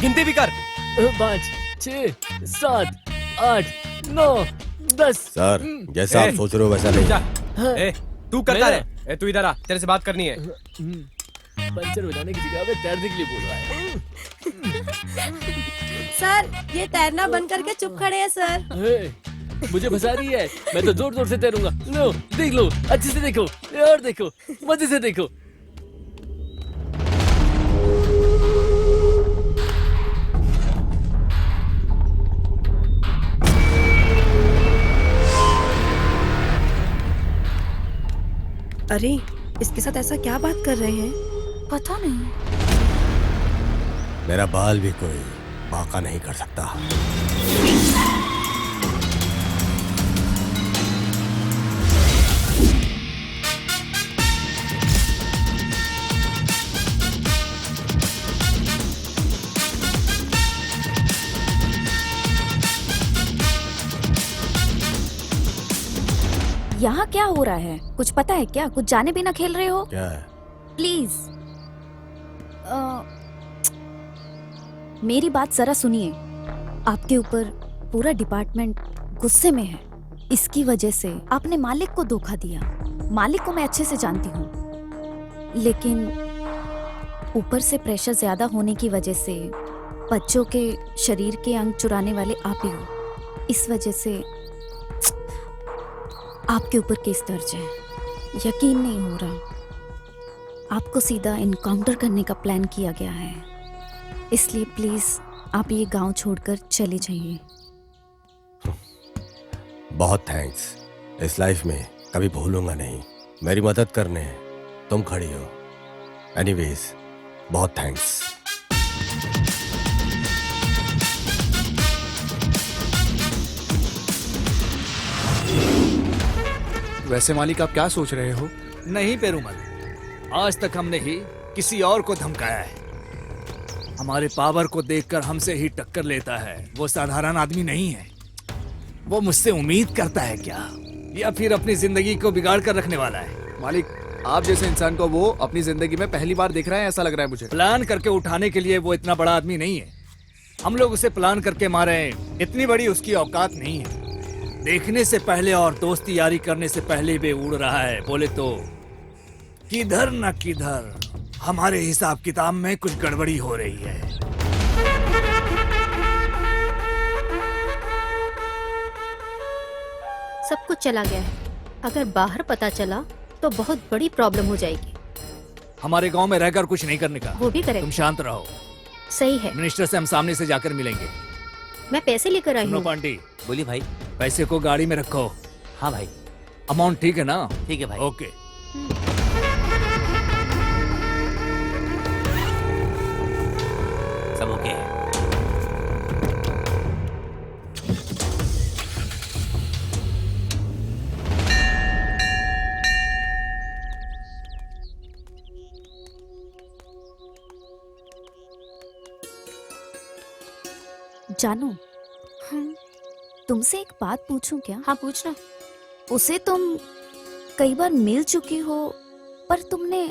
गिनती भी कर। 5, 6, 7, 8, 9, 10। सर, जैसा आप सोच रहे हो वैसा नहीं। ए, तू करता है। ए, तू इधर आ, तेरे से बात करनी है। पंचर बजाने की जगह पे तैरने के लिए बोल रहा है। सर, ये तैरना बंद करके चुप खड़े हैं सर। मुझे फंसा रही है, मैं तो जोर जोर से तैरूंगा। लो देख लो, अच्छे से देखो, और देखो, मजे से देखो। अरे, इसके साथ ऐसा क्या बात कर रहे हैं? पता नहीं। मेरा बाल भी कोई बाका नहीं कर सकता। यहाँ क्या हो रहा है? कुछ पता है क्या? कुछ जाने बिना खेल रहे हो? क्या है? प्लीज मेरी बात जरा सुनिए। आपके ऊपर पूरा डिपार्टमेंट गुस्से में है। इसकी वजह से आपने मालिक को धोखा दिया। मालिक को मैं अच्छे से जानती हूँ, लेकिन ऊपर से प्रेशर ज्यादा होने की वजह से बच्चों के शरीर के अंग चुराने वाले आप ही हो। इस वजह से आपके ऊपर केस दर्ज है। यकीन नहीं हो रहा। आपको सीधा इनकाउंटर करने का प्लान किया गया है, इसलिए प्लीज आप ये गांव छोड़कर चले जाइए। बहुत थैंक्स। इस लाइफ में कभी भूलूंगा नहीं। मेरी मदद करने तुम खड़ी हो। एनीवेज, बहुत थैंक्स। वैसे मालिक, आप क्या सोच रहे हो? नहीं पेरूमल, आज तक हमने ही किसी और को धमकाया है। हमारे पावर को देखकर हमसे ही टक्कर लेता है। वो साधारण आदमी नहीं है। वो मुझसे उम्मीद करता है क्या, या फिर अपनी जिंदगी को बिगाड़ कर रखने वाला है? मालिक, आप जैसे इंसान को वो अपनी जिंदगी में पहली बार देख रहे हैं, ऐसा लग रहा है मुझे। प्लान करके उठाने के लिए वो इतना बड़ा आदमी नहीं है। हम लोग उसे प्लान करके मारे, इतनी बड़ी उसकी औकात नहीं है। देखने से पहले और दोस्ती यारी करने से पहले भी उड़ रहा है। बोले तो किधर न किधर हमारे हिसाब किताब में कुछ गड़बड़ी हो रही है। सब कुछ चला गया है। अगर बाहर पता चला तो बहुत बड़ी प्रॉब्लम हो जाएगी। हमारे गांव में रहकर कुछ नहीं करने का। वो भी करेक्ट। तुम शांत रहो। सही है। मिनिस्टर से हम सामने से जाकर मिलेंगे। मैं पैसे लेकर आई सुनो हूँ। पांडी, बोलिए भाई। पैसे को गाड़ी में रखो। हाँ भाई। अमाउंट ठीक है ना? ठीक है भाई। ओके। सब ओके है। जानू, तुमसे एक बात पूछूं क्या? हाँ पूछना। उसे तुम कई बार मिल चुकी हो, पर तुमने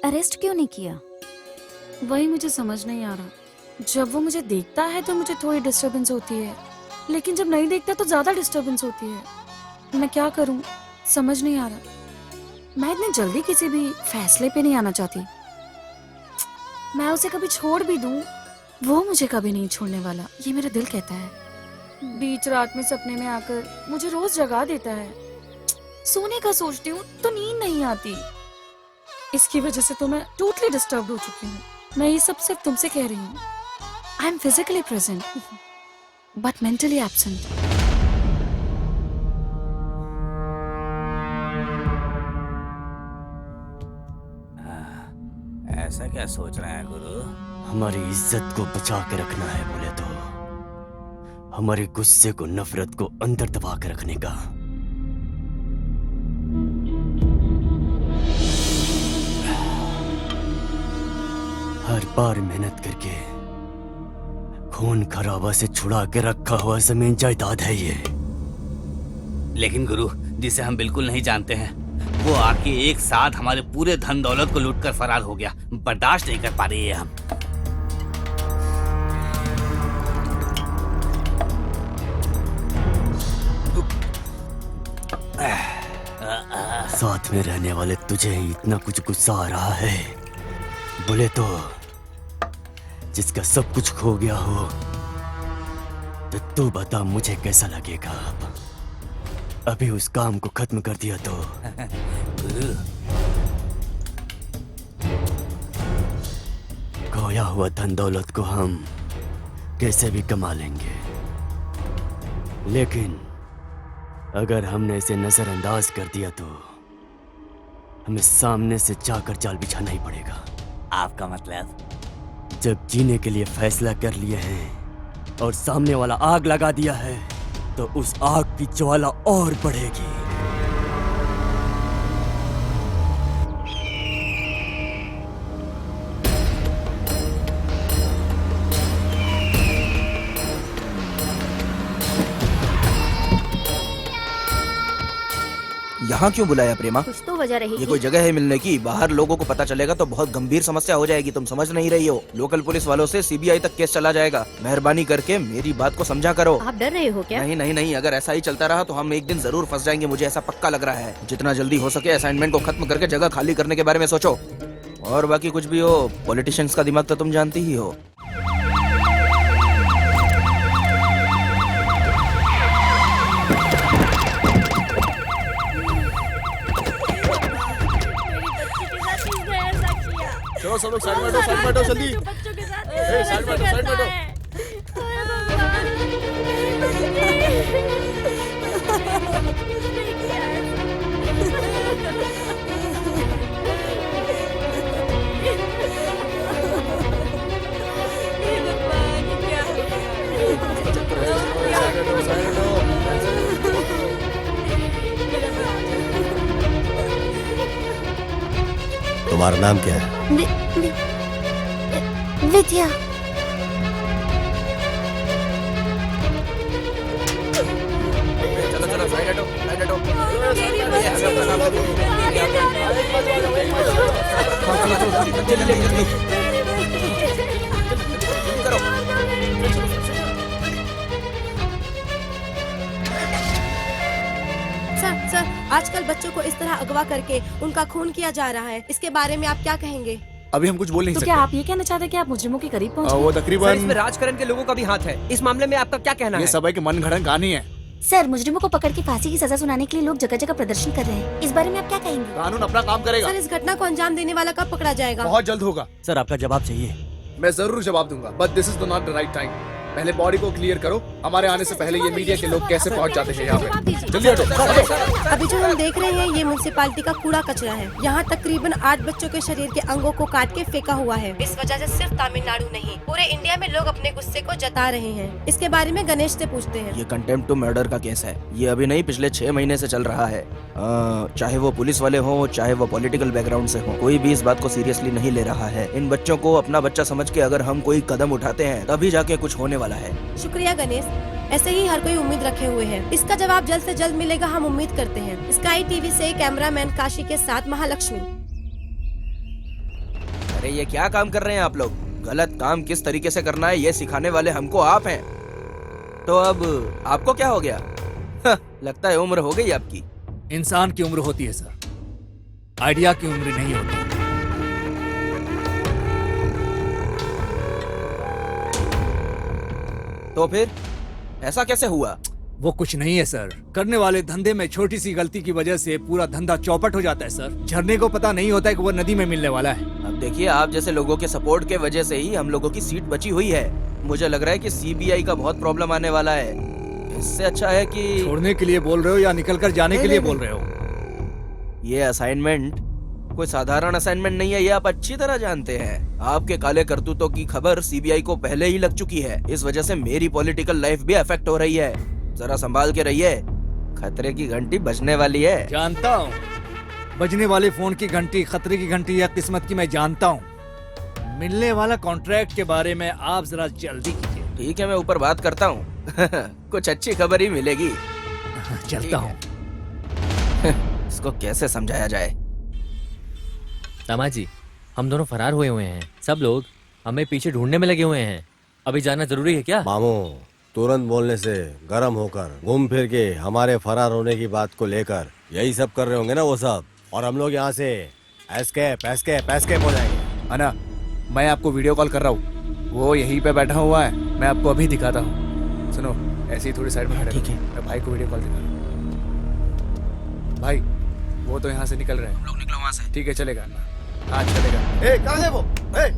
अरेस्ट क्यों नहीं किया? वही मुझे समझ नहीं आ रहा। जब वो मुझे देखता है तो मुझे थोड़ी डिस्टरबेंस होती है, लेकिन जब नहीं देखता तो ज्यादा डिस्टरबेंस होती है। मैं क्या करूं, समझ नहीं आ रहा। मैं इतनी जल्दी किसी भी फैसले पे नहीं आना चाहती। मैं उसे कभी छोड़ भी दूं वो मुझे कभी नहीं छोड़ने वाला, ये मेरा दिल कहता है। बीच रात में सपने में आकर मुझे रोज जगा देता है। सोने का सोचती हूँ तो नींद नहीं आती। इसकी वजह से तो मैं टोटली डिस्टर्ब हो चुकी हूँ। मैं ये सब सिर्फ तुमसे कह रही हूँ। I am physically present but mentally absent. ऐसा क्या सोच रहे हैं गुरु? हमारी इज्जत को बचा के रखना है बोले तो हमारे गुस्से को, नफरत को अंदर दबा के रखने का। हर बार मेहनत करके खून खराबा से छुड़ा के रखा हुआ जमीन जायदाद है ये। लेकिन गुरु, जिसे हम बिल्कुल नहीं जानते हैं, वो आके एक साथ हमारे पूरे धन दौलत को लूट कर फरार हो गया। बर्दाश्त नहीं कर पा रही है हम। साथ में रहने वाले तुझे ही इतना कुछ गुस्सा आ रहा है बोले तो जिसका सब कुछ खो गया हो तो तू बता मुझे कैसा लगेगा। अभी उस काम को खत्म कर दिया तो गुरु, खोया हुआ धन दौलत को हम कैसे भी कमा लेंगे, लेकिन अगर हमने इसे नजरअंदाज कर दिया तो हमें सामने से जाकर जाल बिछाना ही पड़ेगा। आपका मतलब? जब जीने के लिए फैसला कर लिए हैं और सामने वाला आग लगा दिया है तो उस आग की ज्वाला और बढ़ेगी। यहाँ क्यों बुलाया प्रेमा? कुछ तो वजह रहेगी। ये कोई जगह है मिलने की? बाहर लोगों को पता चलेगा तो बहुत गंभीर समस्या हो जाएगी। तुम समझ नहीं रही हो। लोकल पुलिस वालों से सीबीआई तक केस चला जाएगा। मेहरबानी करके मेरी बात को समझा करो। आप डर रहे हो क्या? नहीं नहीं नहीं, अगर ऐसा ही चलता रहा तो हम एक दिन जरूर फंस जाएंगे। मुझे ऐसा पक्का लग रहा है। जितना जल्दी हो सके असाइनमेंट को खत्म करके जगह खाली करने के बारे में सोचो। और बाकी कुछ भी हो, पॉलिटिशियंस का दिमाग तो तुम जानती ही हो। चलो सब लोग साइड में हटो जल्दी। बच्चों के साथ साइड में हटो। तुम्हारा नाम क्या है? विद्या। चलो चलो साइड हटो, साइड हटो। सर, आजकल बच्चों को इस तरह अगवा करके उनका खून किया जा रहा है। इसके बारे में आप क्या कहेंगे? अभी हम कुछ बोल नहीं तो सकते। क्या आप ये कहना चाहते हैं कि आप मुजरिमों के करीब पहुंचे? वो सर, तकरीबन इसमें राजकरण के लोगों का भी हाथ है। इस मामले में आपका क्या कहना ये है? सब है कि मन घड़न कहानी है। सर, मुजरिमों को पकड़ के फांसी की सजा सुनाने के लिए लोग जगह जगह प्रदर्शन कर रहे हैं। इस बारे में आप क्या कहेंगे? कानून अपना काम करेगा। सर, इस घटना को अंजाम देने वाला कब पकड़ा जाएगा? बहुत जल्द होगा। सर आपका जवाब चाहिए? मैं जरूर जवाब दूंगा, but this is not the right time. पहले बॉडी को क्लियर करो। हमारे आने से पहले ये मीडिया के लोग कैसे पहुंच जाते हैं यहाँ पे। जल्दी हटो। अभी जो हम देख रहे हैं ये म्युनिसिपालिटी का कूड़ा कचरा है। यहाँ तकरीबन 8 बच्चों के शरीर के अंगों को काट के फेंका हुआ है। इस वजह से सिर्फ तमिलनाडु नहीं, पूरे इंडिया में लोग अपने गुस्से को जता रहे हैं। इसके बारे में गणेश से पूछते हैं। ये कंटेम्प्ट टू मर्डर का केस है। ये अभी नहीं, पिछले 6 महीने से चल रहा है। चाहे वो पुलिस वाले हो, चाहे वो पॉलिटिकल बैकग्राउंड से हो, कोई भी इस बात को सीरियसली नहीं ले रहा है। इन बच्चों को अपना बच्चा समझ के अगर हम कोई कदम उठाते हैं तभी जाके कुछ होने वाला है। शुक्रिया गणेश, ऐसे ही हर कोई उम्मीद रखे हुए है। इसका जवाब जल्द से जल्द मिलेगा, हम उम्मीद करते हैं। स्काई टीवी से कैमरामैन काशी के साथ महालक्ष्मी। अरे ये क्या काम कर रहे हैं आप लोग? गलत काम किस तरीके से करना है ये सिखाने वाले हमको आप हैं। तो अब आपको क्या हो गया? लगता है उम्र हो गई आपकी। इंसान की उम्र होती है सर, आइडिया की उम्र नहीं होती। तो फिर ऐसा कैसे हुआ? वो कुछ नहीं है सर, करने वाले धंधे में छोटी सी गलती की वजह से पूरा धंधा चौपट हो जाता है सर। झरने को पता नहीं होता है कि वो नदी में मिलने वाला है। अब देखिए, आप जैसे लोगों के सपोर्ट के वजह से ही हम लोगों की सीट बची हुई है। मुझे लग रहा है कि सीबीआई का बहुत प्रॉब्लम आने वाला है। इससे अच्छा है कि छोड़ने के लिए बोल रहे हो या निकल कर जाने के लिए बोल रहे हो? ये असाइनमेंट कोई साधारण असाइनमेंट नहीं है, ये आप अच्छी तरह जानते हैं। आपके काले करतूतों की खबर सीबीआई को पहले ही लग चुकी है। इस वजह से मेरी पॉलिटिकल लाइफ भी अफेक्ट हो रही है। जरा संभाल के रहिए, खतरे की घंटी बजने वाली है। जानता हूँ, बजने वाले फोन की घंटी खतरे की घंटी या किस्मत की मैं जानता हूँ। मिलने वाला कॉन्ट्रैक्ट के बारे में आप जरा जल्दी कीजिए। ठीक है, मैं ऊपर बात करता हूँ। कुछ अच्छी खबर ही मिलेगी। चलता हूँ। इसको कैसे समझाया जाए? दामाद जी, हम दोनों फरार हुए हैं। सब लोग हमें पीछे ढूंढने में लगे हुए हैं। अभी जाना जरूरी है क्या? मामू तुरंत बोलने से गर्म होकर घूम फिर के हमारे फरार होने की बात को लेकर यही सब कर रहे होंगे ना वो सब, और हम लोग यहाँ से एस्केप हो जाएंगे। अना, मैं आपको वीडियो कॉल कर रहा हूँ, वो यहीं पे बैठा हुआ है, मैं आपको अभी दिखाता हूँ। सुनो, ऐसे ही थोड़ी साइड में खड़े रहो। ठीक है। मैं भाई को वीडियो कॉल दिखा रहा हूँ। भाई, वो तो यहाँ से निकल रहे हैं। हम लोग निकलो वहाँ से। ठीक है, चलेगा ना? हाँ चलेगा। ए, कहाँ है वो? ए!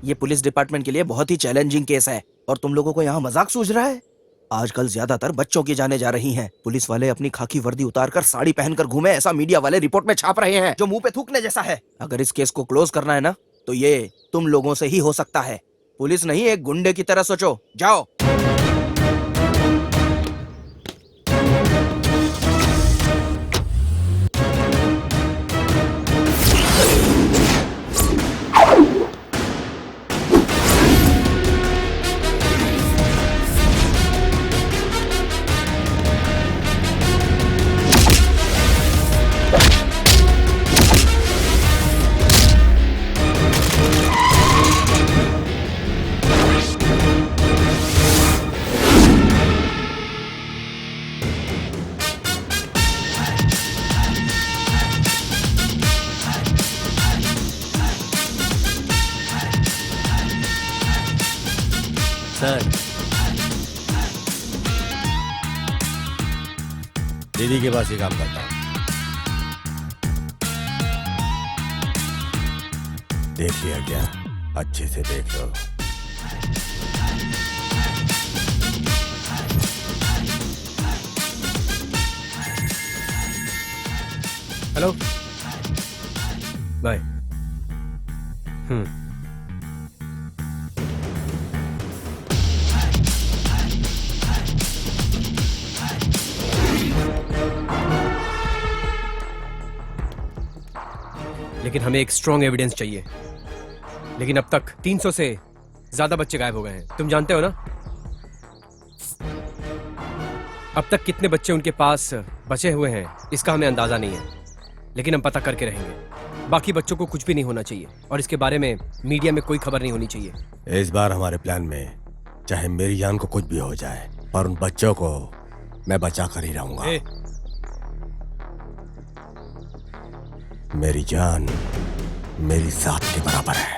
ये पुलिस डिपार्टमेंट के लिए बहुत ही चैलेंजिंग केस है और तुम लोगों को यहाँ मजाक सूझ रहा है? आजकल ज्यादातर बच्चों की जाने जा रही हैं। पुलिस वाले अपनी खाकी वर्दी उतारकर साड़ी पहनकर घूमे, ऐसा मीडिया वाले रिपोर्ट में छाप रहे हैं, जो मुंह पे थूकने जैसा है। अगर इस केस को क्लोज करना है ना, तो ये तुम लोगों से ही हो सकता है। पुलिस नहीं, एक गुंडे की तरह सोचो। जाओ। सर, दीदी के पास ही काम करता हूँ। देख लिया क्या? अच्छे से देख लो। Hello, bye. लेकिन हमें एक स्ट्रॉन्ग एविडेंस चाहिए। लेकिन अब तक 300 से ज्यादा बच्चे गायब हो गए हैं, तुम जानते हो ना? अब तक कितने बच्चे उनके पास बचे हुए हैं इसका हमें अंदाजा नहीं है, लेकिन हम पता करके रहेंगे। बाकी बच्चों को कुछ भी नहीं होना चाहिए और इसके बारे में मीडिया में कोई खबर नहीं होनी चाहिए। इस बार हमारे प्लान में चाहे मेरी जान को कुछ भी हो जाए, पर उन बच्चों को मैं बचा कर ही रहूंगा। मेरी जान मेरी जात के बराबर है।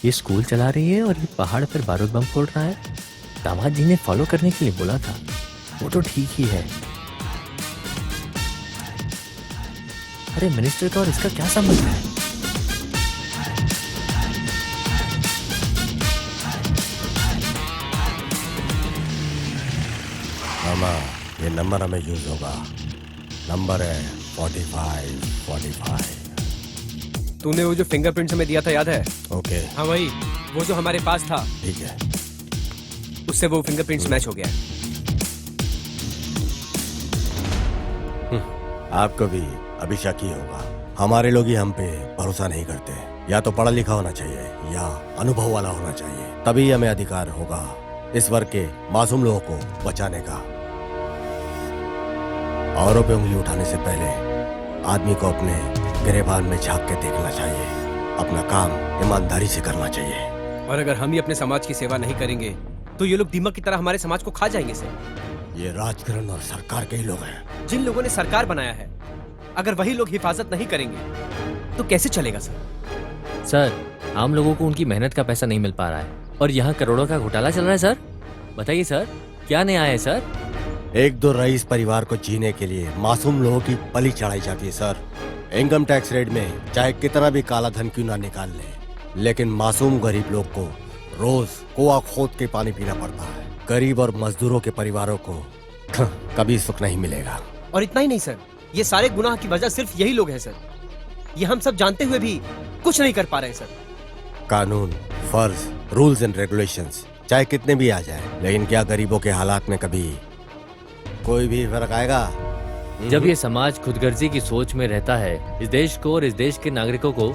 ये स्कूल चला रही है और ये पहाड़ पर बारूद बम फोड़ रहा है। दामाद जी ने फॉलो करने के लिए बोला था, वो तो ठीक ही है। अरे मिनिस्टर का और इसका क्या संबंध है? मामा, ये नंबर हमें यूज होगा। नंबर है 45 तूने वो जो फिंगरप्रिंट्स हमें दिया था याद है? ओके हाँ वही, वो जो हमारे पास था, ठीक है। उससे वो फिंगरप्रिंट्स मैच हो गया। आपको भी अभी शक ही होगा। हमारे लोग ही हम पे भरोसा नहीं करते। या तो पढ़ा लिखा होना चाहिए या अनुभव वाला होना चाहिए, तभी हमें अधिकार होगा इस वर्ग के मासूम लोगों को बचाने का। औरों पे उंगली उठाने से पहले आदमी को अपने गिरेबान में झांक के देखना चाहिए। अपना काम ईमानदारी से करना चाहिए। और अगर हम ही अपने समाज की सेवा नहीं करेंगे तो ये लोग दीमक की तरह हमारे समाज को खा जाएंगे सर। ये राजकरण और सरकार के ही लोग हैं। जिन लोगों ने सरकार बनाया है, अगर वही लोग हिफाजत नहीं करेंगे तो कैसे चलेगा सर? सर, आम लोगों को उनकी मेहनत का पैसा नहीं मिल पा रहा है और यहाँ करोड़ों का घोटाला चल रहा है सर। बताइए सर, क्या न्याय है सर? एक दो रईस परिवार को जीने के लिए मासूम लोगों की बलि चढ़ाई जाती है सर। इनकम टैक्स रेट में चाहे कितना भी काला धन क्यों ना निकाल ले, लेकिन मासूम गरीब लोग को रोज कुआं खोद के पानी पीना पड़ता है। गरीब और मजदूरों के परिवारों को कभी सुख नहीं मिलेगा। और इतना ही नहीं सर, ये सारे गुनाह की वजह सिर्फ यही लोग हैं सर। ये हम सब जानते हुए भी कुछ नहीं कर पा रहे हैं सर। कानून, फर्ज, रूल्स एंड रेगुलेशंस चाहे कितने भी आ जाए, लेकिन क्या गरीबों के हालात में कभी कोई भी फर्क आएगा? जब ये समाज खुदगर्जी की सोच में रहता है, इस देश को और इस देश के नागरिकों को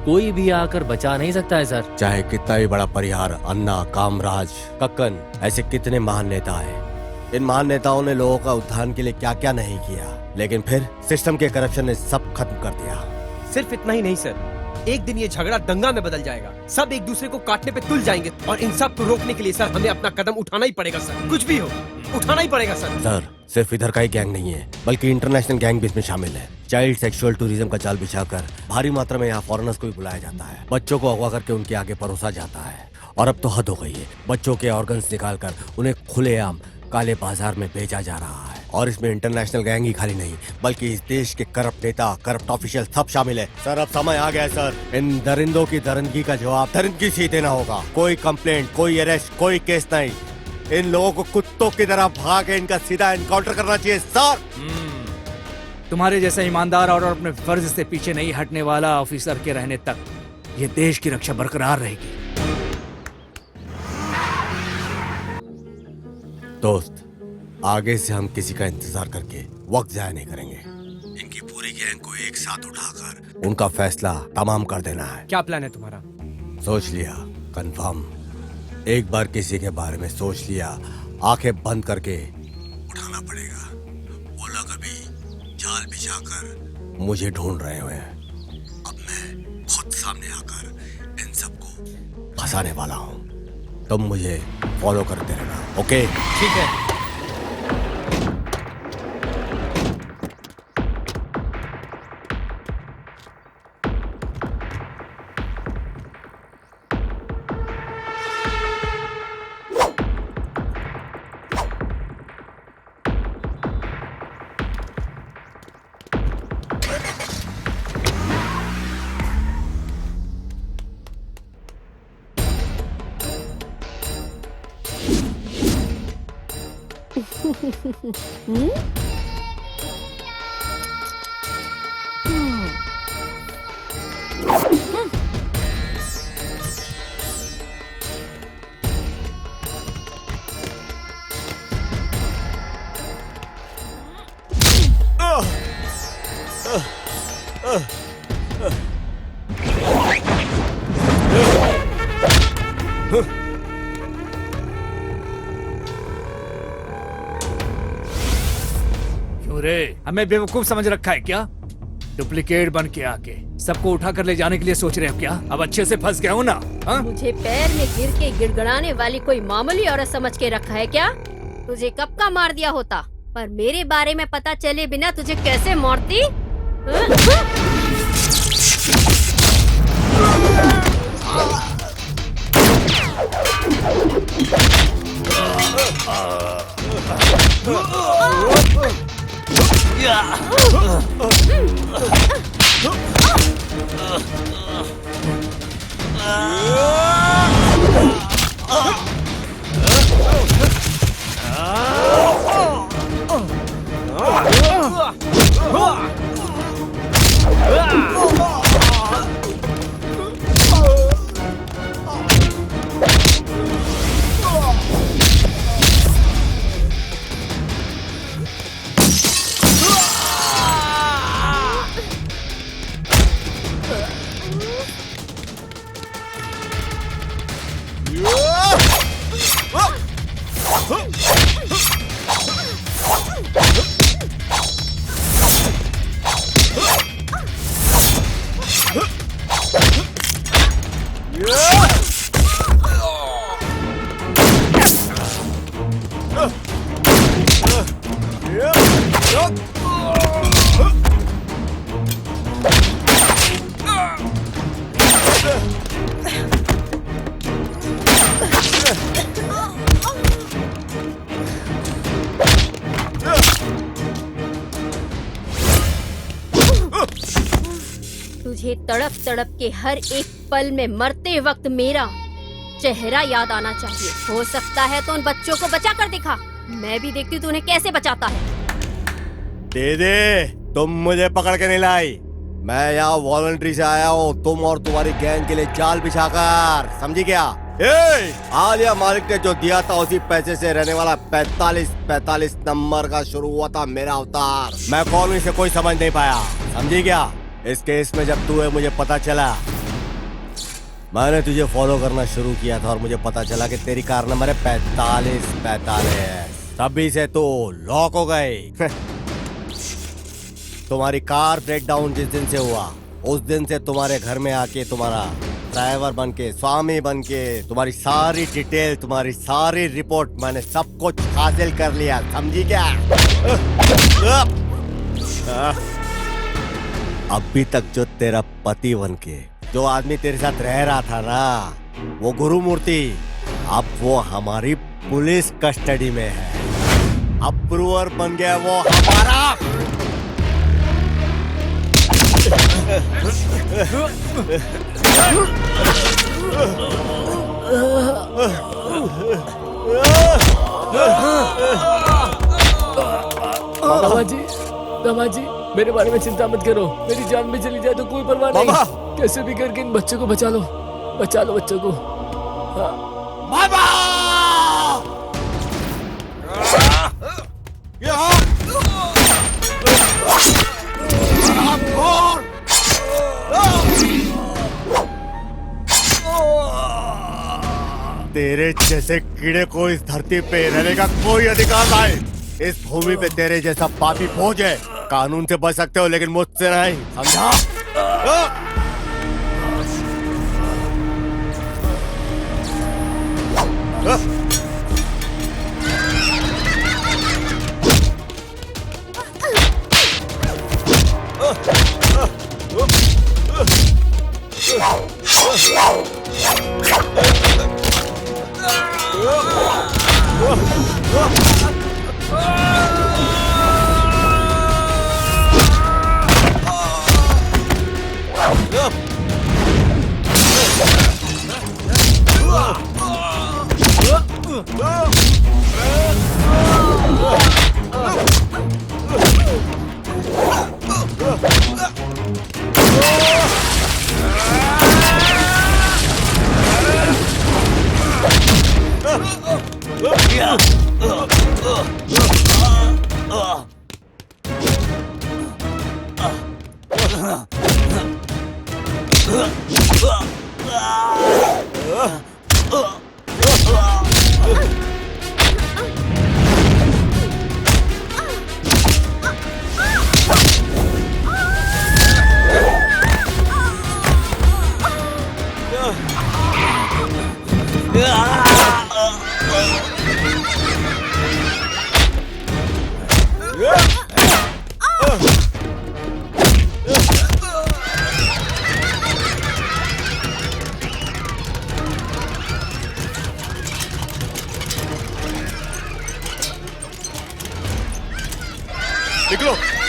कोई भी आकर बचा नहीं सकता है सर। चाहे कितना भी बड़ा परिहार, अन्ना, कामराज, कक्कन, ऐसे कितने महान नेता हैं। इन महान नेताओं ने लोगों का उत्थान के लिए क्या क्या नहीं किया, लेकिन फिर सिस्टम के करप्शन ने सब खत्म कर दिया। सिर्फ इतना ही नहीं सर, एक दिन ये झगड़ा दंगा में बदल जाएगा। सब एक दूसरे को काटने पे तुल जाएंगे और इन सब को रोकने के लिए सर हमें अपना कदम उठाना ही पड़ेगा सर। कुछ भी हो, उठाना ही पड़ेगा सर। सर, सिर्फ इधर का ही गैंग नहीं है, बल्कि इंटरनेशनल गैंग भी इसमें शामिल है। चाइल्ड सेक्सुअल टूरिज्म का जाल बिछाकर भारी मात्रा में यहाँ फॉरेनर्स को भी बुलाया जाता है। बच्चों को अगवा करके उनके आगे परोसा जाता है। और अब तो हद हो गई है, बच्चों के ऑर्गन्स निकालकर उन्हें खुलेआम काले बाजार में बेचा जा रहा है। और इसमें इंटरनेशनल गैंग ही खाली नहीं, बल्कि इस देश के करप्ट नेता, करप्ट ऑफिशियल सब शामिल है। सर, अब समय आ गया है सर। इन दरिंदों की दरिंदगी का जवाब दरिंदगी से ही देना होगा। कोई कंप्लेंट, कोई अरेस्ट, कोई केस नहीं। इन लोगों को कुत्तों की तरह भागे इनका सीधा एनकाउंटर करना चाहिए सर। तुम्हारे जैसा ईमानदार और अपने फर्ज से पीछे नहीं हटने वाला ऑफिसर के रहने तक ये देश की रक्षा बरकरार रहेगी। दोस्त, आगे से हम किसी का इंतजार करके वक्त जाया नहीं करेंगे। इनकी पूरी गैंग को एक साथ उठाकर उनका फैसला तमाम कर देना है। क्या प्लान है तुम्हारा? सोच लिया, कंफर्म। एक बार किसी के बारे में सोच लिया, आंखें बंद करके उठाना पड़ेगा। वो लोग अभी जाल बिछाकर मुझे ढूंढ रहे हुए हैं। अब मैं खुद सामने आकर इन सबको फंसाने वाला हूँ। तुम मुझे फॉलो करते रहना, ओके? ठीक है। क्यों रे, हमें बेवकूफ समझ रखा है क्या? डुप्लीकेट बन के आके सबको उठा कर ले जाने के लिए सोच रहे हो क्या? अब अच्छे से फंस गया हूँ ना? हा? मुझे पैर में गिर के गिड़गड़ाने वाली कोई मामूली औरत समझ के रखा है क्या? तुझे कब का मार दिया होता, पर मेरे बारे में पता चले बिना तुझे कैसे मारती? मुझे तड़प तड़प के हर एक पल में मरते वक्त मेरा चेहरा याद आना चाहिए। हो सकता है तो उन बच्चों को बचा कर दिखा, मैं भी देखती हूँ तू उन्हें कैसे बचाता है। दीदी, तुम मुझे पकड़ के नहीं लाई, मैं यहाँ वॉलंटरी से आया हूँ तुम और तुम्हारी गैंग के लिए जाल बिछाकर, समझी क्या? आलिया मालिक ने जो दिया था उसी पैसे से रहने वाला 45 नंबर का शुरू हुआ था मेरा अवतार। मैं कौन इसे कोई समझ नहीं पाया, समझी क्या? इस केस में जब तू है मुझे पता चला, मैंने तुझे फॉलो करना शुरू किया था और मुझे पता चला कि तेरी कार नंबर है 45 तभी से तू लॉक हो गई। तुम्हारी कार ब्रेक डाउन जिस दिन से हुआ उस दिन से तुम्हारे घर में आके तुम्हारा ड्राइवर बन के, स्वामी बन के, तुम्हारी सारी डिटेल, तुम्हारी सारी रिपोर्ट मैंने सब कुछ हासिल कर लिया, समझी क्या? अभी तक जो तेरा पति बन के जो आदमी तेरे साथ रह रहा था ना, वो गुरुमूर्ति, अब वो हमारी पुलिस कस्टडी में है। अप्रूवर बन गया वो हमारा। दामाजी, मेरे बारे में चिंता मत करो, मेरी जान भी चली जाए तो कोई परवाह नहीं। कैसे भी करके इन बच्चों को बचा लो बच्चों को। बाबा! तेरे जैसे कीड़े को इस धरती पे रहने का कोई अधिकार नहीं। इस भूमि पे तेरे जैसा पापी फौज है, कानून से बच सकते हो लेकिन मुझसे नहीं, समझा?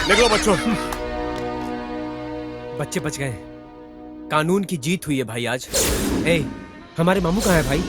निकलो बच्चों। बच्चे बच गए, कानून की जीत हुई है भाई आज। ए, हमारे मामू कहाँ है भाई?